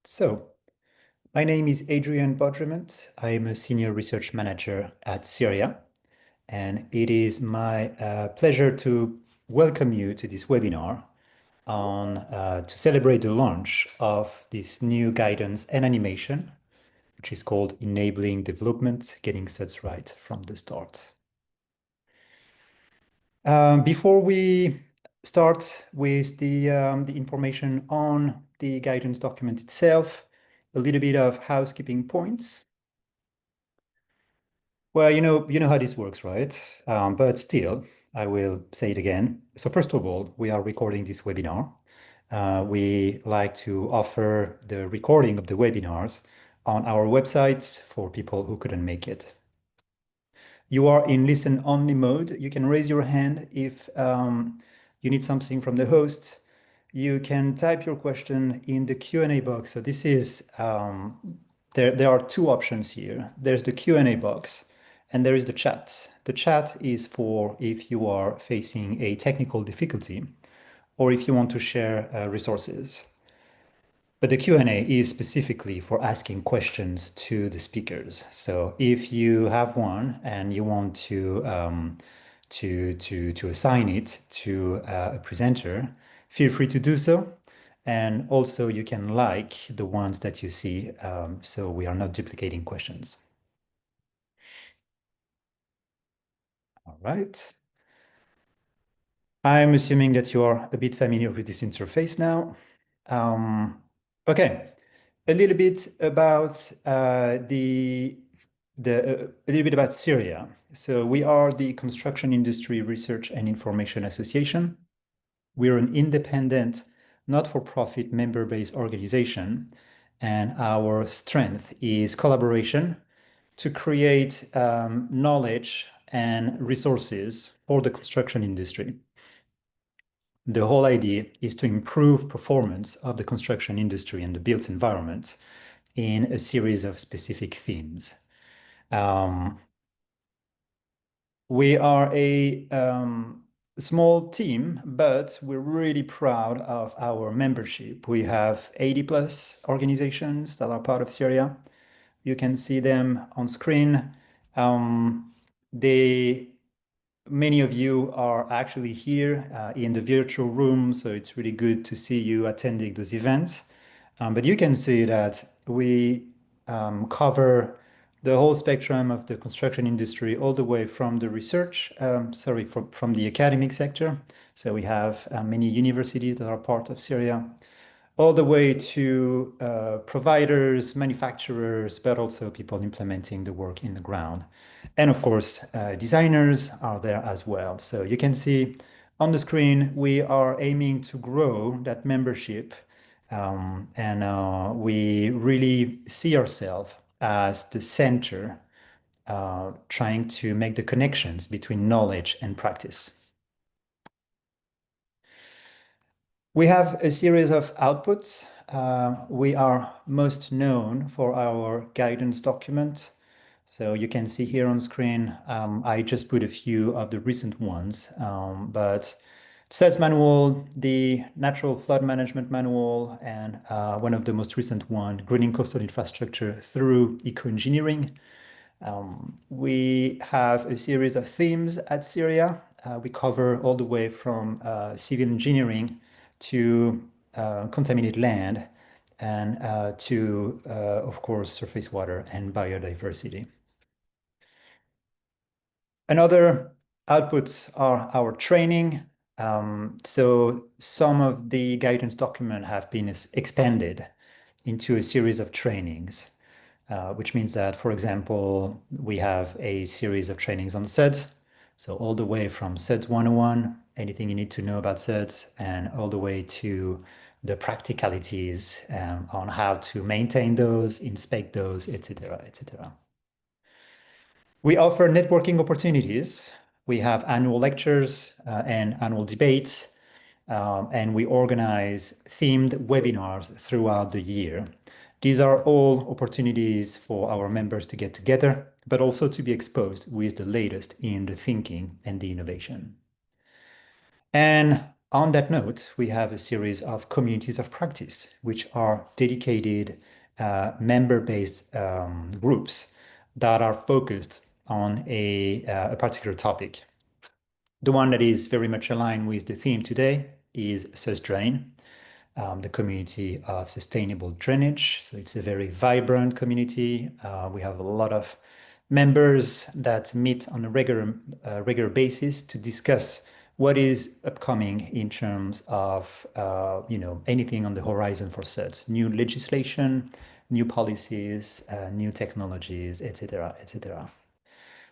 So, my name is Adrian Bodrement. I am a senior research manager at CIRIA, and it is my pleasure to welcome you to this webinar to celebrate the launch of this new guidance and animation, which is called Enabling Development, Getting SuDS Right from the Start. Before we start with the information on the guidance document itself, a little bit of housekeeping points. Well, you know how this works, right? But still, I will say it again. So first of all, we are recording this webinar. We like to offer the recording of the webinars on our website for people who couldn't make it. You are in listen-only mode. You can raise your hand if you need something from the host. You can type your question in the Q&A box. So this is, there are two options here. There's the Q&A box and there is the chat. The chat is for if you are facing a technical difficulty or if you want to share resources. But the Q&A is specifically for asking questions to the speakers. So if you have one and you want to assign it to a presenter, feel free to do so. And also you can like the ones that you see, so we are not duplicating questions. All right. I'm assuming that you are a bit familiar with this interface now. Okay, a little bit about a little bit about CIRIA. So we are the Construction Industry Research and Information Association. We're an independent, not-for-profit member-based organization, and our strength is collaboration to create knowledge and resources for the construction industry. The whole idea is to improve performance of the construction industry and the built environment in a series of specific themes. We are a small team, but we're really proud of our membership. We have 80 plus organizations that are part of CIRIA. You can see them on screen. Many of you are actually here in the virtual room, so it's really good to see you attending those events. But you can see that we cover the whole spectrum of the construction industry, all the way from the research, from the academic sector. So we have many universities that are part of CIRIA, all the way to providers, manufacturers, but also people implementing the work in the ground. And of course, designers are there as well. So you can see on the screen, we are aiming to grow that membership. We really see ourselves as the center, trying to make the connections between knowledge and practice. We have a series of outputs. We are most known for our guidance document. So you can see here on screen, I just put a few of the recent ones, but SuDS manual, the natural flood management manual, and one of the most recent one, greening coastal infrastructure through eco-engineering. We have a series of themes at CIRIA. We cover all the way from civil engineering to contaminated land and of course, surface water and biodiversity. Another outputs are our training. So some of the guidance documents have been expanded into a series of trainings, which means that, for example, we have a series of trainings on SuDS. So all the way from SuDS 101, anything you need to know about SuDS, and all the way to the practicalities on how to maintain those, inspect those, etc., etc. We offer networking opportunities. We have annual lectures and annual debates, and we organize themed webinars throughout the year. These are all opportunities for our members to get together, but also to be exposed with the latest in the thinking and the innovation. And On that note, we have a series of communities of practice, which are dedicated member-based groups that are focused on a particular topic. The one that is very much aligned with the theme today is SuDS, the community of sustainable drainage. So it's a very vibrant community. We have a lot of members that meet on a regular basis to discuss what is upcoming in terms of anything on the horizon for SuDS, new legislation, new policies, new technologies, etc., etc.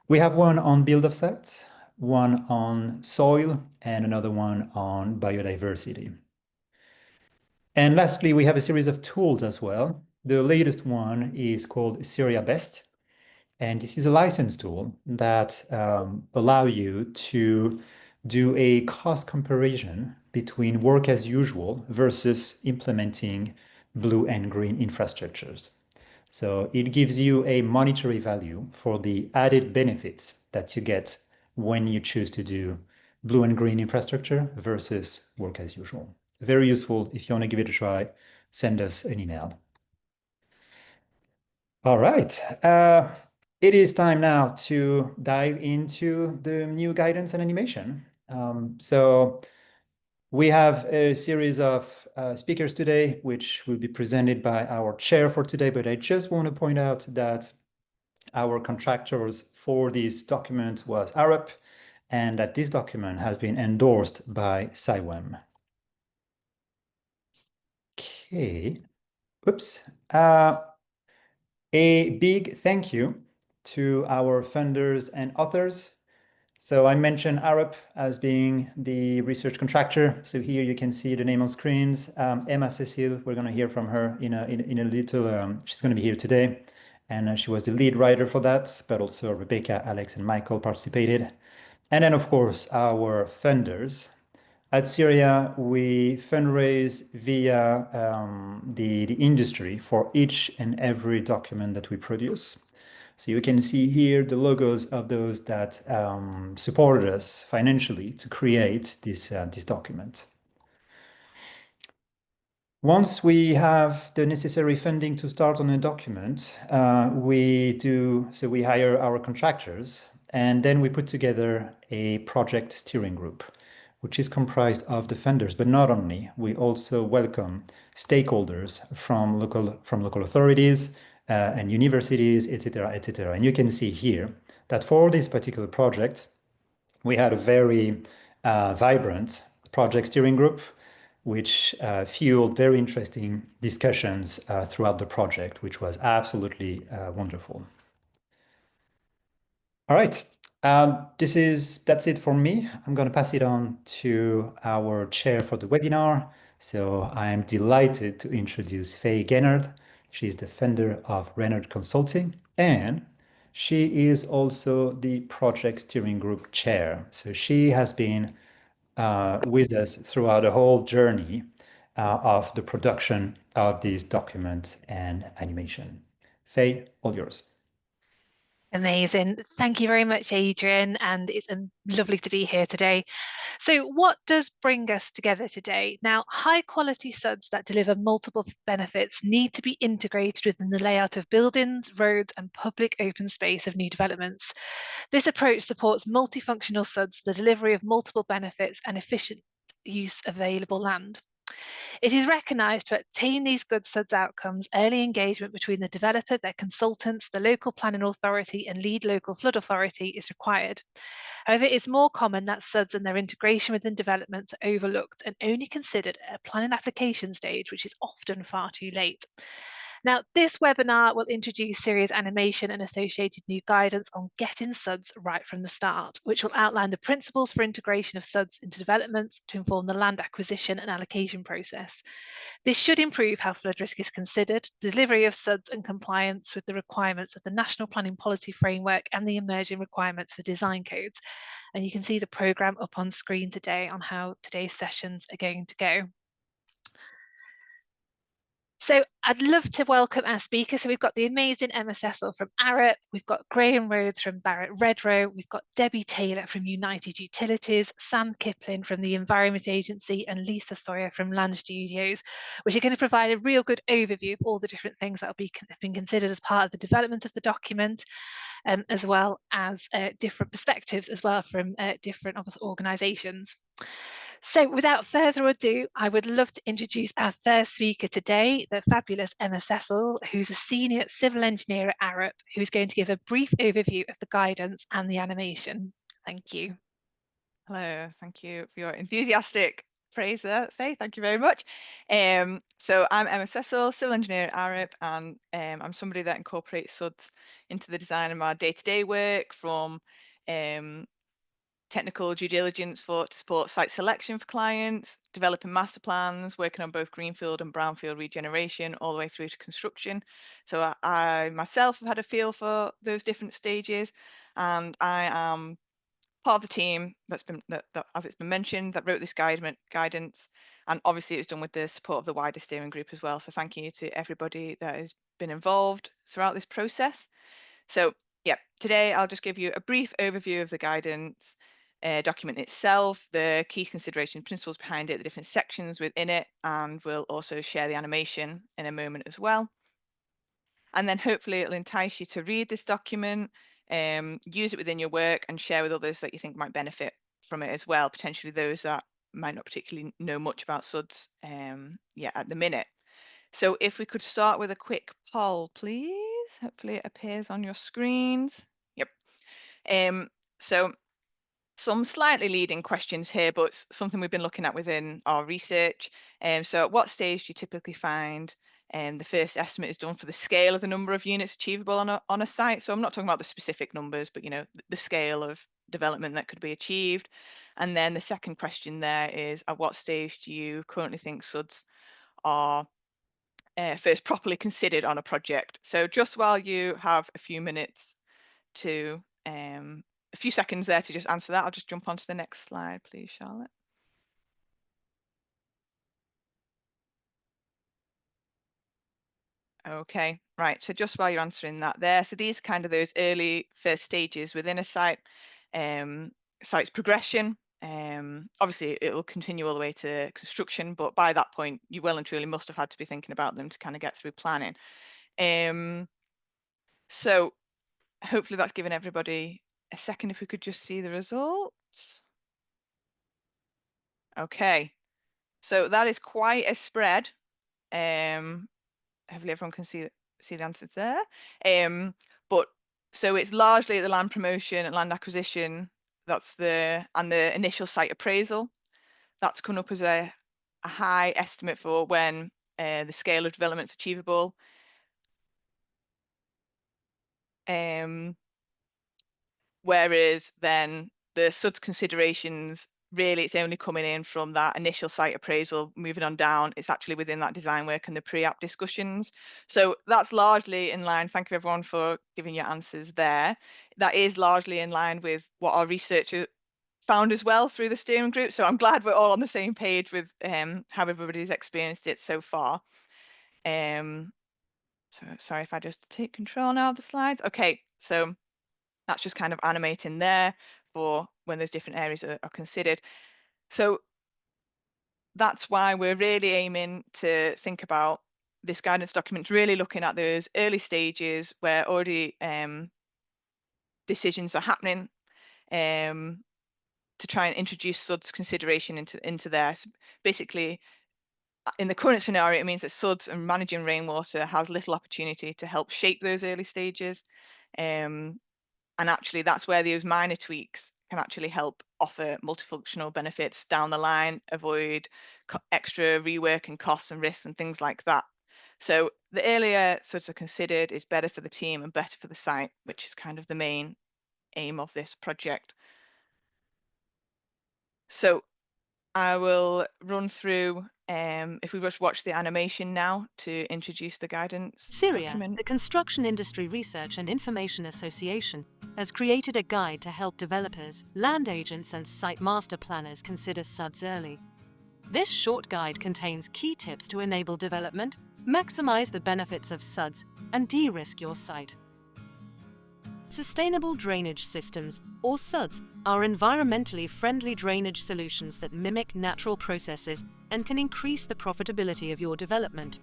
We have one on build of sites, one on soil, and another one on biodiversity. And lastly, we have a series of tools as well. The latest one is called CIRIA Best, and this is a license tool that allow you to do a cost comparison between work as usual versus implementing blue and green infrastructures. So it gives you a monetary value for the added benefits that you get when you choose to do blue and green infrastructure versus work as usual. Very useful. If you want to give it a try, send us an email. All right. It is time now to dive into the new guidance and animation. So we have a series of speakers today, which will be presented by our chair for today, but I just want to point out that our contractors for this document was Arup, and that this document has been endorsed by CIWEM. Okay. Oops. A big thank you to our funders and authors. So I mentioned Arup as being the research contractor. So here you can see the name on screens. Emma Cecile, we're going to hear from her in a little. She's going to be here today, and she was the lead writer for that. But also Rebecca, Alex, and Michael participated, and then of course our funders. At CIRIA, we fundraise via the industry for each and every document that we produce. So you can see here the logos of those that supported us financially to create this document. Once we have the necessary funding to start on a document, we hire our contractors, and then we put together a project steering group, which is comprised of the funders, but not only. We also welcome stakeholders from local authorities and universities, etc., etc. And you can see here that for this particular project, we had a very vibrant project steering group, which fueled very interesting discussions throughout the project, which was absolutely wonderful. All right. That's it for me. I'm going to pass it on to our chair for the webinar. So I am delighted to introduce Faye Gennard. She's the founder of Renard Consulting, and she is also the project steering group chair. So she has been with us throughout the whole journey of the production of these documents and animation. Faye, all yours. Amazing. Thank you very much, Adrian, and it's lovely to be here today. So what does bring us together today? Now, high quality SuDS that deliver multiple benefits need to be integrated within the layout of buildings, roads, and public open space of new developments. This approach supports multifunctional SuDS, the delivery of multiple benefits and efficient use of available land. It is recognised to attain these good SuDS outcomes, early engagement between the developer, their consultants, the local planning authority and lead local flood authority is required. However, it's more common that SuDS and their integration within developments are overlooked and only considered at a planning application stage, which is often far too late. Now, this webinar will introduce CIRIA's animation and associated new guidance on getting SuDS right from the start, which will outline the principles for integration of SuDS into developments to inform the land acquisition and allocation process. This should improve how flood risk is considered, delivery of SuDS and compliance with the requirements of the National Planning Policy Framework and the emerging requirements for design codes. And you can see the programme up on screen today on how today's sessions are going to go. So I'd love to welcome our speakers. So we've got the amazing Emma Cecil from Arup, we've got Graham Rhodes from Barrett Redrow, we've got Debbie Taylor from United Utilities, Sam Kipling from the Environment Agency, and Lisa Sawyer from Land Studios, which are going to provide a real good overview of all the different things that have been considered as part of the development of the document, as well as different perspectives as well from different organisations. So without further ado, I would love to introduce our first speaker today, the fabulous Emma Cecil, who's a senior civil engineer at Arup, who's going to give a brief overview of the guidance and the animation. Thank you. Hello, thank you for your enthusiastic praise there, Faye. Thank you very much. So I'm Emma Cecil, civil engineer at Arup, and I'm somebody that incorporates SuDS into the design of my day-to-day work, from technical due diligence to support site selection for clients, developing master plans, working on both greenfield and brownfield regeneration, all the way through to construction. So I myself have had a feel for those different stages, and I am part of the team that's been, as it's been mentioned, that wrote this guidance, and obviously it was done with the support of the wider steering group as well. So thank you to everybody that has been involved throughout this process. So yeah, today I'll just give you a brief overview of the guidance document itself, the key consideration principles behind it, the different sections within it, and we'll also share the animation in a moment as well. And then hopefully it'll entice you to read this document, use it within your work, and share with others that you think might benefit from it as well, potentially those that might not particularly know much about SuDS at the minute. So if we could start with a quick poll, please. Hopefully it appears on your screens. Yep. So some slightly leading questions here, but something we've been looking at within our research. So at what stage do you typically find the first estimate is done for the scale of the number of units achievable on a site? So I'm not talking about the specific numbers, but the scale of development that could be achieved. And then the second question there is, at what stage do you currently think SuDS are first properly considered on a project? So just while you have a few minutes to a few seconds there to just answer that, I'll just jump onto the next slide, please, Charlotte. Okay, right. So just while you're answering that there, so these are kind of those early first stages within a site, site's progression. Obviously, it will continue all the way to construction, but by that point, you well and truly must have had to be thinking about them to kind of get through planning. So hopefully that's given everybody a second if we could just see the results. Okay, so that is quite a spread. Hopefully everyone can see the answers there. But so it's largely the land promotion and land acquisition, and the initial site appraisal. That's come up as a high estimate for when the scale of development is achievable. Whereas then the SuDS considerations, really it's only coming in from that initial site appraisal, moving on down, it's actually within that design work and the pre-app discussions. So that's largely in line. Thank you everyone for giving your answers there. That is largely in line with what our researchers found as well through the steering group. So I'm glad we're all on the same page with how everybody's experienced it so far. So sorry if I just take control now of the slides. Okay, so that's just kind of animating there for when those different areas are considered. So that's why we're really aiming to think about this guidance document, really looking at those early stages where already decisions are happening, to try and introduce SuDS consideration into there. So basically, in the current scenario, it means that SuDS and managing rainwater has little opportunity to help shape those early stages. And actually, that's where those minor tweaks can actually help offer multifunctional benefits down the line, avoid extra rework and costs and risks and things like that. So the earlier SuDS are considered is better for the team and better for the site, which is kind of the main aim of this project. So I will run through, if we just watch the animation now to introduce the guidance document. The Construction Industry Research and Information Association, has created a guide to help developers, land agents and site master planners consider SuDS early. This short guide contains key tips to enable development, Maximize the benefits of SuDS and de-risk your site. Sustainable drainage systems, or SuDS, are environmentally friendly drainage solutions that mimic natural processes and can increase the profitability of your development.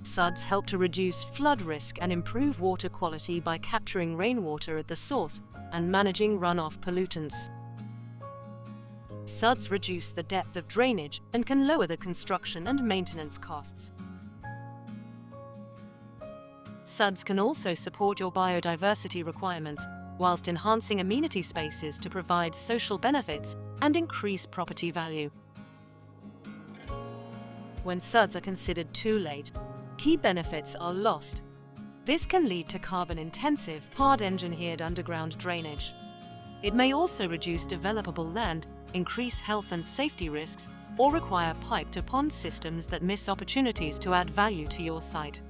SuDS help to reduce flood risk and improve water quality by capturing rainwater at the source and managing runoff pollutants. SuDS reduce the depth of drainage and can lower the construction and maintenance costs. SuDS can also support your biodiversity requirements, whilst enhancing amenity spaces to provide social benefits and increase property value. When SuDS are considered too late, key benefits are lost. This can lead to carbon-intensive, hard-engineered underground drainage. It may also reduce developable land, increase health and safety risks, or require pipe-to-pond systems that miss opportunities to add value to your site.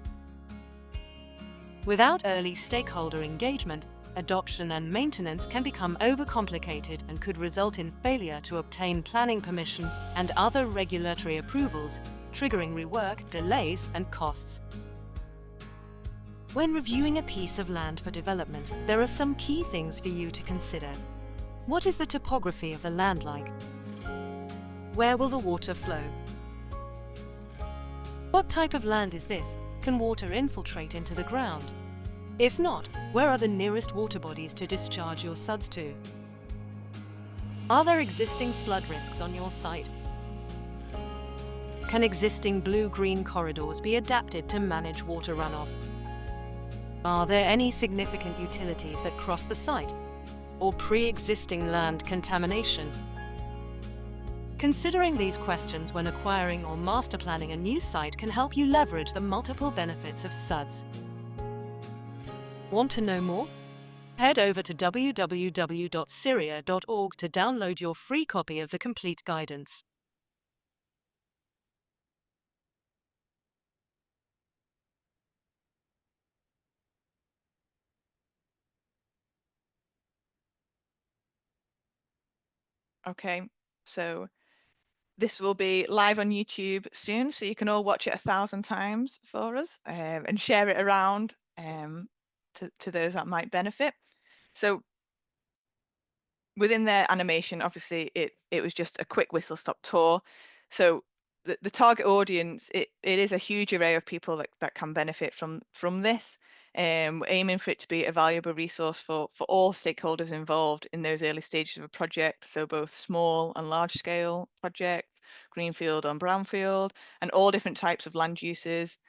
Without early stakeholder engagement, adoption and maintenance can become overcomplicated and could result in failure to obtain planning permission and other regulatory approvals, triggering rework, delays, and costs. When reviewing a piece of land for development, there are some key things for you to consider. What is the topography of the land like? Where will the water flow? What type of land is this? Can water infiltrate into the ground? If not, where are the nearest water bodies to discharge your SuDS to? Are there existing flood risks on your site? Can existing blue-green corridors be adapted to manage water runoff? Are there any significant utilities that cross the site, or pre-existing land contamination? Considering these questions when acquiring or master planning a new site can help you leverage the multiple benefits of SuDS. Want to know more? Head over to www.ciria.org to download your free copy of the complete guidance. Okay, so this will be live on YouTube soon, so you can all watch it 1,000 times for us and share it around to those that might benefit. So within their animation, obviously, it was just a quick whistle-stop tour. So the target audience, it is a huge array of people that can benefit from this. We're aiming for it to be a valuable resource for all stakeholders involved in those early stages of a project. So both small and large scale projects, greenfield and brownfield, and all different types of land uses.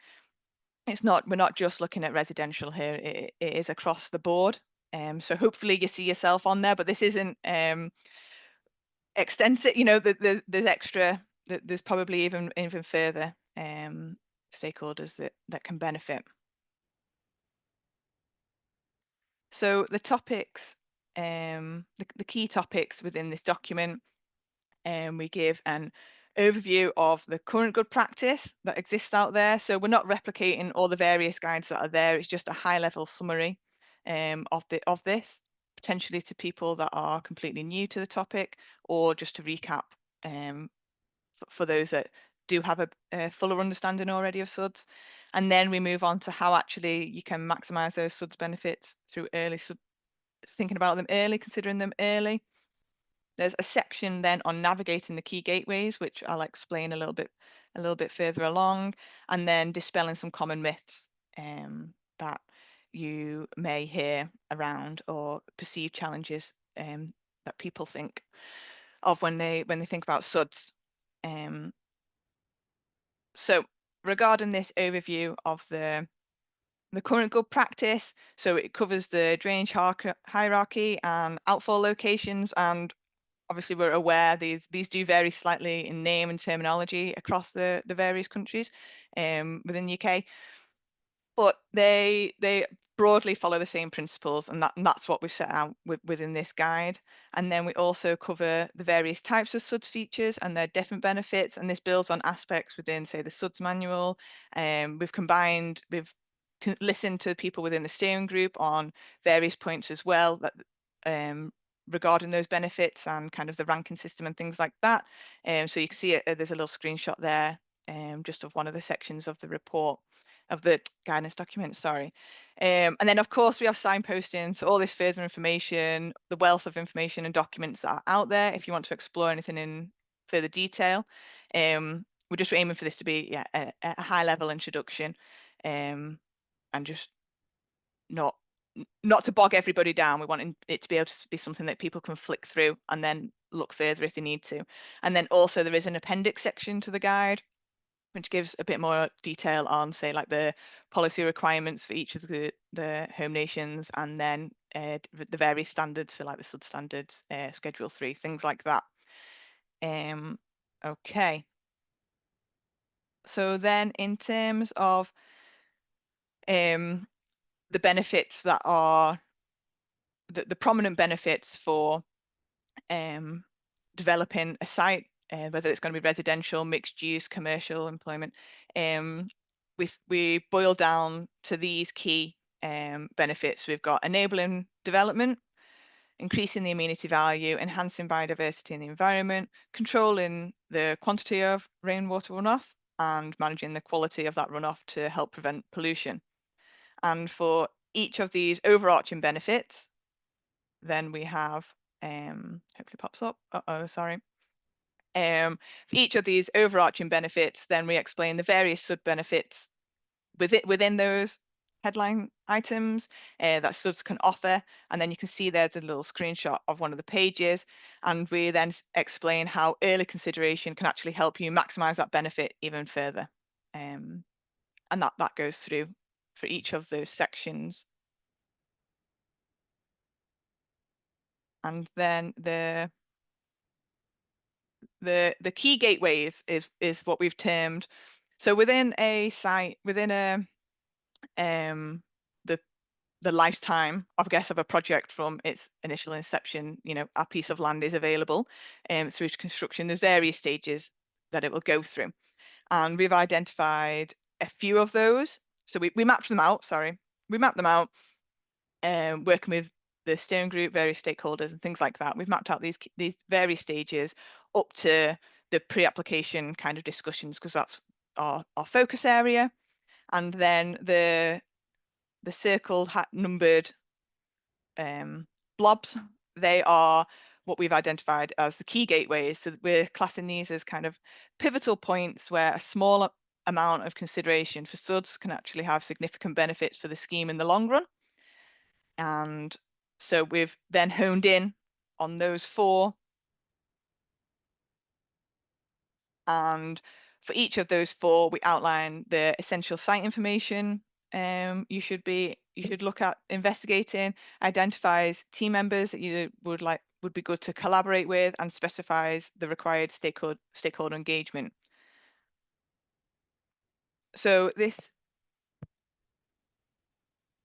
We're not just looking at residential here, it is across the board. So hopefully you see yourself on there, but this isn't extensive, there's extra, there's probably even further stakeholders that can benefit. So the topics, the key topics within this document, we give an overview of the current good practice that exists out there. So we're not replicating all the various guides that are there. It's just a high-level summary of this, potentially to people that are completely new to the topic, or just to recap for those that do have a fuller understanding already of SuDS. And then we move on to how actually you can maximize those SuDS benefits through thinking about them early, considering them early. There's a section then on navigating the key gateways, which I'll explain a little bit further along, and then dispelling some common myths that you may hear around, or perceived challenges that people think of when they think about SuDS. So regarding this overview of the current good practice, so it covers the drainage hierarchy and outfall locations, and obviously we're aware these do vary slightly in name and terminology across the various countries within the UK, but they broadly follow the same principles, and that's what we've set out within this guide. And then we also cover the various types of SuDS features and their different benefits, and this builds on aspects within, say, the SuDS manual. We've listened to people within the steering group on various points as well, that regarding those benefits and kind of the ranking system and things like that. So you can see there's a little screenshot there just of one of the sections of the report, of the guidance document, sorry. And then of course we have signposting, so all this further information, the wealth of information and documents that are out there if you want to explore anything in further detail. We're just aiming for this to be a high level introduction, and just not to bog everybody down. We want it to be able to be something that people can flick through and then look further if they need to. And then also there is an appendix section to the guide, which gives a bit more detail on, say, like the policy requirements for each of the home nations, and then the various standards, so like the substandards, Schedule 3, things like that. Okay. So then in terms of the benefits that are the prominent benefits for developing a site, whether it's going to be residential, mixed use, commercial employment, we boil down to these key benefits. We've got enabling development, increasing the amenity value, enhancing biodiversity in the environment, controlling the quantity of rainwater runoff, and managing the quality of that runoff to help prevent pollution. And for each of these overarching benefits, then we have, hopefully pops up, sorry. For each of these overarching benefits, then we explain the various sub-benefits within those headline items that SuDS can offer. And then you can see there's a little screenshot of one of the pages. And we then explain how early consideration can actually help you maximize that benefit even further. And that goes through for each of those sections. And then the key gateways is what we've termed. So within a site, within the lifetime, I guess, of a project from its initial inception, a piece of land is available through to construction. There's various stages that it will go through, and we've identified a few of those. So we mapped them out. Sorry, we mapped them out, working with the steering group, various stakeholders, and things like that. We've mapped out these various stages up to the pre-application kind of discussions, because that's our focus area. And then the circled numbered blobs, they are what we've identified as the key gateways. So we're classing these as kind of pivotal points where a small amount of consideration for SuDS can actually have significant benefits for the scheme in the long run. And so we've then honed in on those 4. And for each of those 4, we outline the essential site information you should look at investigating, identifies team members that you would be good to collaborate with, and specifies the required stakeholder engagement. So this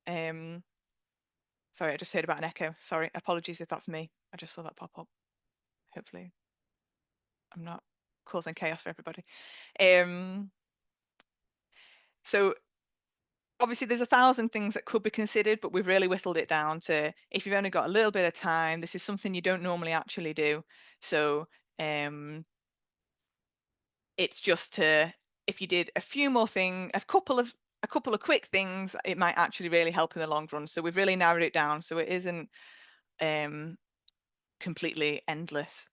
sorry, I just heard about an echo. Sorry, apologies if that's me. I just saw that pop up. Hopefully I'm not causing chaos for everybody. So obviously there's 1,000 things that could be considered, but we've really whittled it down to, if you've only got a little bit of time, this is something you don't normally actually do. So it's just to, if you did a few more things, a couple of quick things, it might actually really help in the long run. So we've really narrowed it down, so it isn't completely endless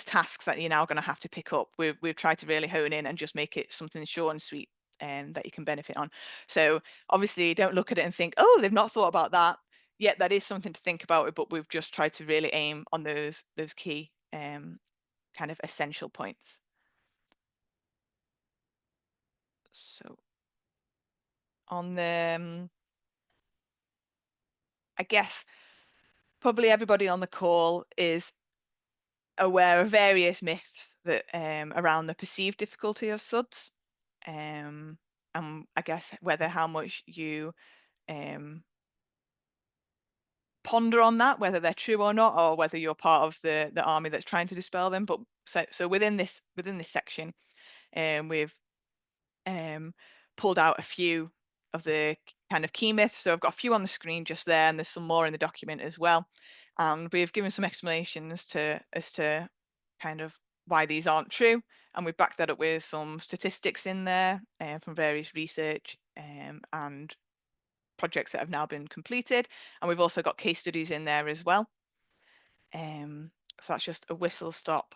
tasks that you're now going to have to pick up. We've tried to really hone in and just make it something short and sweet that you can benefit on. So obviously don't look at it and think, oh, they've not thought about that. Yet that is something to think about, but we've just tried to really aim on those key kind of essential points. So on the, I guess probably everybody on the call is aware of various myths that around the perceived difficulty of SuDS, and I guess how much you ponder on that, whether they're true or not, or whether you're part of the army that's trying to dispel them. But so within this section, we've pulled out a few of the kind of key myths. So I've got a few on the screen just there, and there's some more in the document as well. And we've given some explanations as to kind of why these aren't true, and we've backed that up with some statistics in there from various research and projects that have now been completed, and we've also got case studies in there as well. So that's just a whistle-stop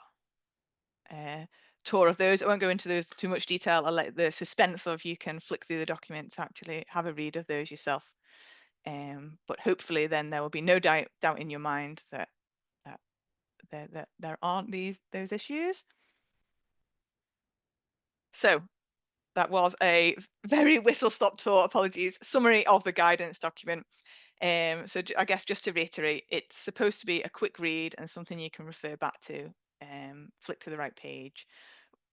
tour of those. I won't go into those too much detail. I'll let the suspense of you can flick through the documents, actually have a read of those yourself. But hopefully then there will be no doubt in your mind that there aren't those issues. So that was a very whistle-stop tour, apologies, summary of the guidance document. So I guess just to reiterate, it's supposed to be a quick read and something you can refer back to, flick to the right page.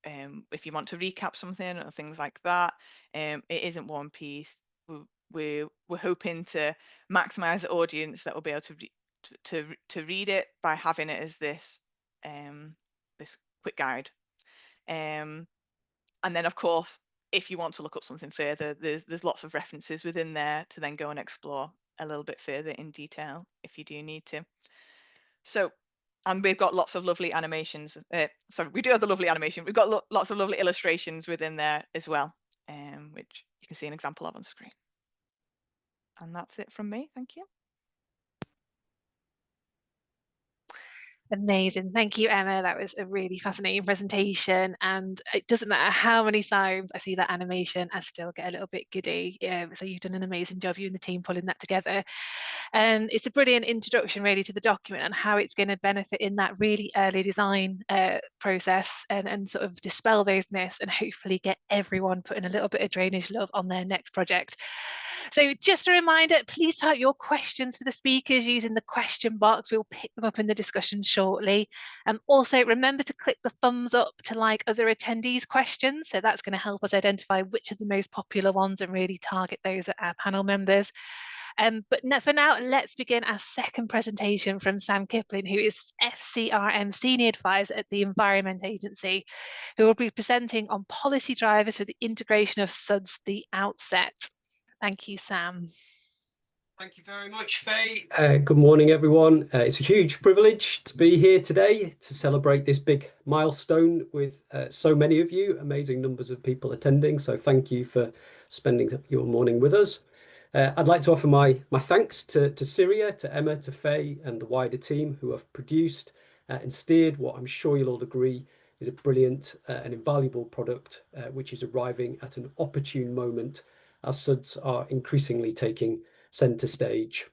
If you want to recap something or things like that, it isn't One Piece. We're hoping to maximize the audience that will be able to read it by having it as this this quick guide. And then of course, if you want to look up something further, there's lots of references within there to then go and explore a little bit further in detail if you do need to. So, and we've got lots of lovely animations. Sorry, we do have the lovely animation. We've got lots of lovely illustrations within there as well, which you can see an example of on screen. And that's it from me. Thank you. Amazing. Thank you, Emma. That was a really fascinating presentation. And it doesn't matter how many times I see that animation, I still get a little bit giddy. So you've done an amazing job, you and the team, pulling that together. And it's a brilliant introduction really to the document and how it's going to benefit in that really early design process and sort of dispel those myths and hopefully get everyone putting a little bit of drainage love on their next project. So just a reminder, please type your questions for the speakers using the question box. We'll pick them up in the discussion shortly. And also remember to click the thumbs up to like other attendees' questions. So that's going to help us identify which are the most popular ones and really target those at our panel members. But for now, let's begin our second presentation from Sam Kipling, who is FCRM Senior Advisor at the Environment Agency, who will be presenting on policy drivers for the integration of SuDS at the outset. Thank you, Sam. Thank you very much, Faye. Good morning, everyone. It's a huge privilege to be here today to celebrate this big milestone with so many of you, amazing numbers of people attending. So thank you for spending your morning with us. I'd like to offer my thanks to CIRIA, to Emma, to Faye and the wider team who have produced and steered what I'm sure you'll all agree is a brilliant and invaluable product, which is arriving at an opportune moment as SuDS are increasingly taking centre stage.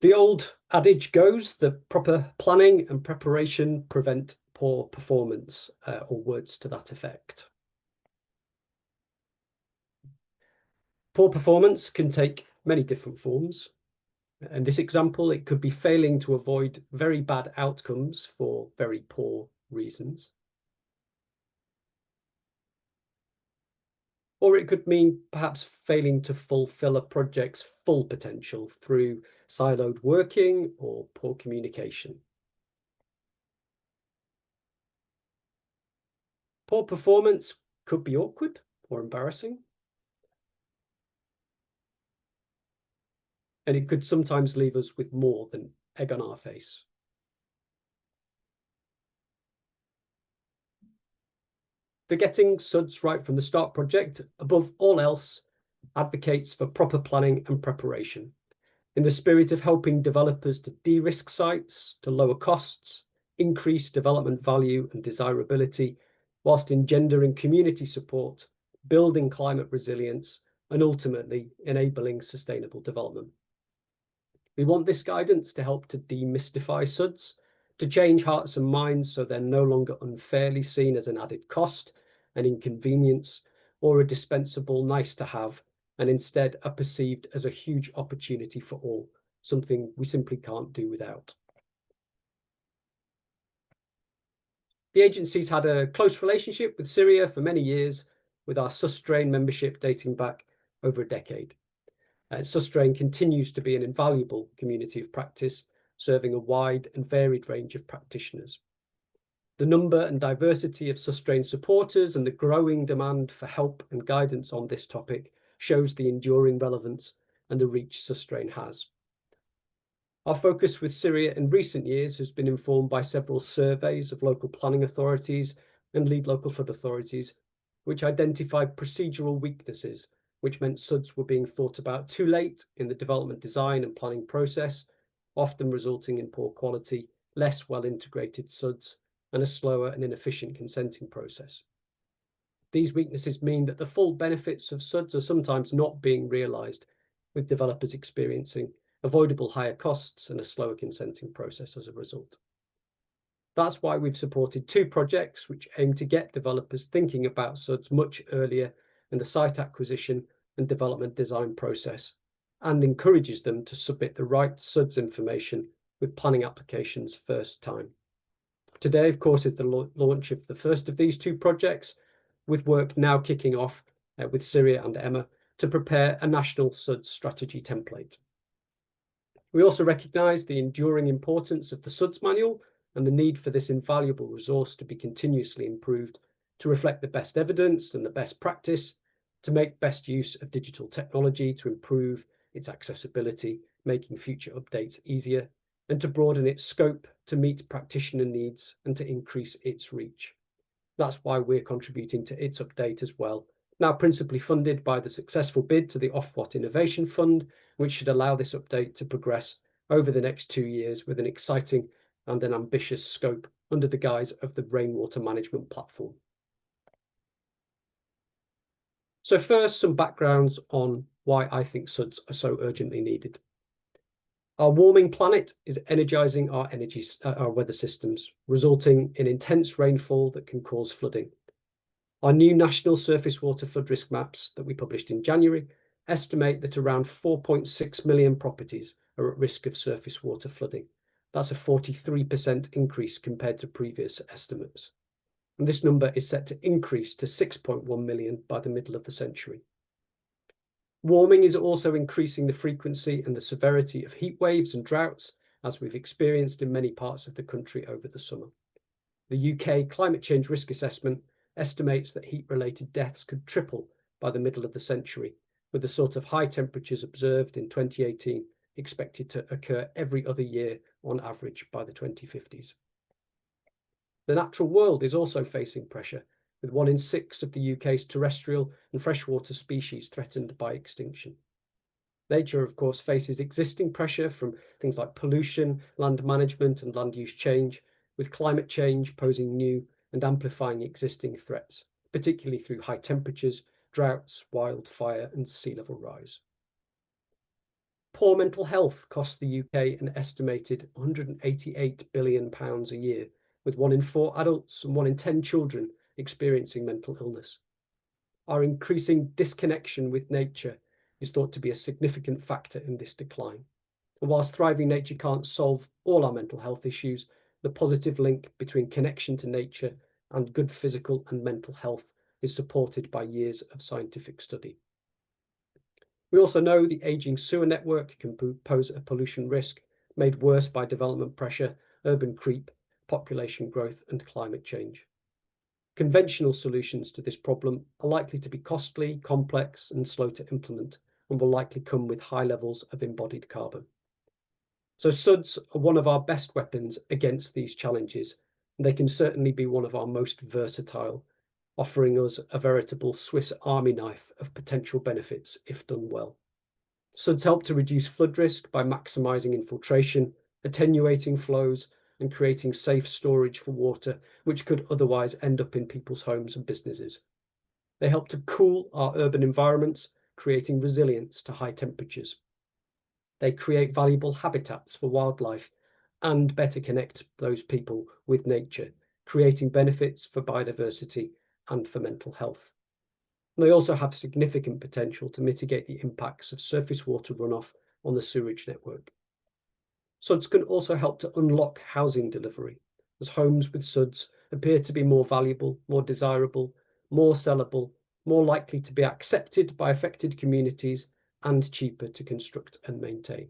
The old adage goes that proper planning and preparation prevent poor performance, or words to that effect. Poor performance can take many different forms. In this example, it could be failing to avoid very bad outcomes for very poor reasons. Or it could mean perhaps failing to fulfill a project's full potential through siloed working or poor communication. Poor performance could be awkward or embarrassing. And it could sometimes leave us with more than egg on our face. The Getting SuDS Right from the Start project, above all else, advocates for proper planning and preparation in the spirit of helping developers to de-risk sites, to lower costs, increase development value and desirability, whilst engendering community support, building climate resilience, and ultimately enabling sustainable development. We want this guidance to help to demystify SuDS, to change hearts and minds so they're no longer unfairly seen as an added cost, an inconvenience, or a dispensable nice to have, and instead are perceived as a huge opportunity for all, something we simply can't do without. The agency's had a close relationship with CIRIA for many years, with our SUSTRAIN membership dating back over a decade. SUSTRAIN continues to be an invaluable community of practice, serving a wide and varied range of practitioners. The number and diversity of SUSTRAIN supporters and the growing demand for help and guidance on this topic shows the enduring relevance and the reach SUSTRAIN has. Our focus with CIRIA in recent years has been informed by several surveys of local planning authorities and lead local flood authorities, which identified procedural weaknesses, which meant SuDS were being thought about too late in the development design and planning process, often resulting in poor quality, less well-integrated SuDS, and a slower and inefficient consenting process. These weaknesses mean that the full benefits of SuDS are sometimes not being realised, with developers experiencing avoidable higher costs and a slower consenting process as a result. That's why we've supported 2 projects which aim to get developers thinking about SuDS much earlier in the site acquisition and development design process, and encourages them to submit the right SuDS information with planning applications first time. Today, of course, is the launch of the first of these 2 projects, with work now kicking off with CIRIA and Emma to prepare a national SuDS strategy template. We also recognise the enduring importance of the SuDS manual and the need for this invaluable resource to be continuously improved to reflect the best evidence and the best practice, to make best use of digital technology to improve its accessibility, making future updates easier, and to broaden its scope to meet practitioner needs and to increase its reach. That's why we're contributing to its update as well, now principally funded by the successful bid to the Ofwat Innovation Fund, which should allow this update to progress over the next 2 years with an exciting and an ambitious scope under the guise of the rainwater management platform. So first, some backgrounds on why I think SuDS are so urgently needed. Our warming planet is energising our weather systems, resulting in intense rainfall that can cause flooding. Our new national surface water flood risk maps that we published in January estimate that around 4.6 million properties are at risk of surface water flooding. That's a 43% increase compared to previous estimates. And this number is set to increase to 6.1 million by the middle of the century. Warming is also increasing the frequency and the severity of heat waves and droughts, as we've experienced in many parts of the country over the summer. The UK Climate Change Risk Assessment estimates that heat-related deaths could triple by the middle of the century, with the sort of high temperatures observed in 2018 expected to occur every other year on average by the 2050s. The natural world is also facing pressure, with 1 in 6 of the UK's terrestrial and freshwater species threatened by extinction. Nature, of course, faces existing pressure from things like pollution, land management, and land use change, with climate change posing new and amplifying existing threats, particularly through high temperatures, droughts, wildfire, and sea level rise. Poor mental health costs the UK an estimated £188 billion a year, with 1 in 4 adults and 1 in 10 children experiencing mental illness. Our increasing disconnection with nature is thought to be a significant factor in this decline. And whilst thriving nature can't solve all our mental health issues, the positive link between connection to nature and good physical and mental health is supported by years of scientific study. We also know the ageing sewer network can pose a pollution risk, made worse by development pressure, urban creep, population growth, and climate change. Conventional solutions to this problem are likely to be costly, complex, and slow to implement, and will likely come with high levels of embodied carbon. So SuDS are one of our best weapons against these challenges, and they can certainly be one of our most versatile, offering us a veritable Swiss Army knife of potential benefits if done well. SuDS help to reduce flood risk by maximising infiltration, attenuating flows, and creating safe storage for water, which could otherwise end up in people's homes and businesses. They help to cool our urban environments, creating resilience to high temperatures. They create valuable habitats for wildlife and better connect those people with nature, creating benefits for biodiversity and for mental health. And they also have significant potential to mitigate the impacts of surface water runoff on the sewerage network. SuDS can also help to unlock housing delivery, as homes with SuDS appear to be more valuable, more desirable, more sellable, more likely to be accepted by affected communities, and cheaper to construct and maintain.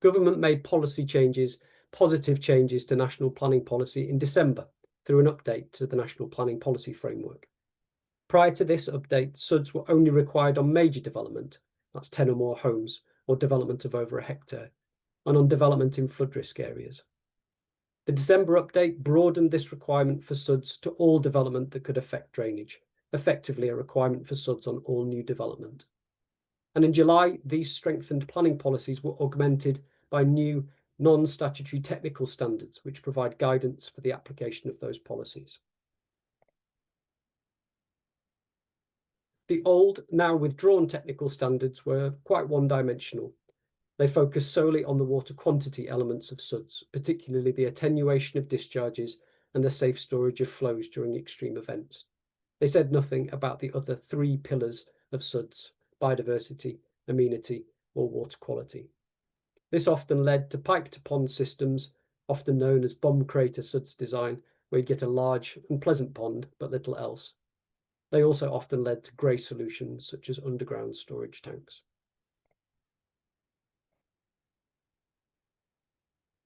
Government made policy changes, positive changes to national planning policy in December through an update to the National Planning Policy Framework. Prior to this update, SuDS were only required on major development, that's 10 or more homes, or development of over a hectare, and on development in flood risk areas. The December update broadened this requirement for SuDS to all development that could affect drainage, effectively a requirement for SuDS on all new development. And in July, these strengthened planning policies were augmented by new non-statutory technical standards, which provide guidance for the application of those policies. The old, now withdrawn technical standards were quite one-dimensional. They focused solely on the water quantity elements of SuDS, particularly the attenuation of discharges and the safe storage of flows during extreme events. They said nothing about the other three pillars of SuDS: biodiversity, amenity, or water quality. This often led to pipe-to-pond systems, often known as bomb crater SuDS design, where you get a large and pleasant pond, but little else. They also often led to grey solutions, such as underground storage tanks.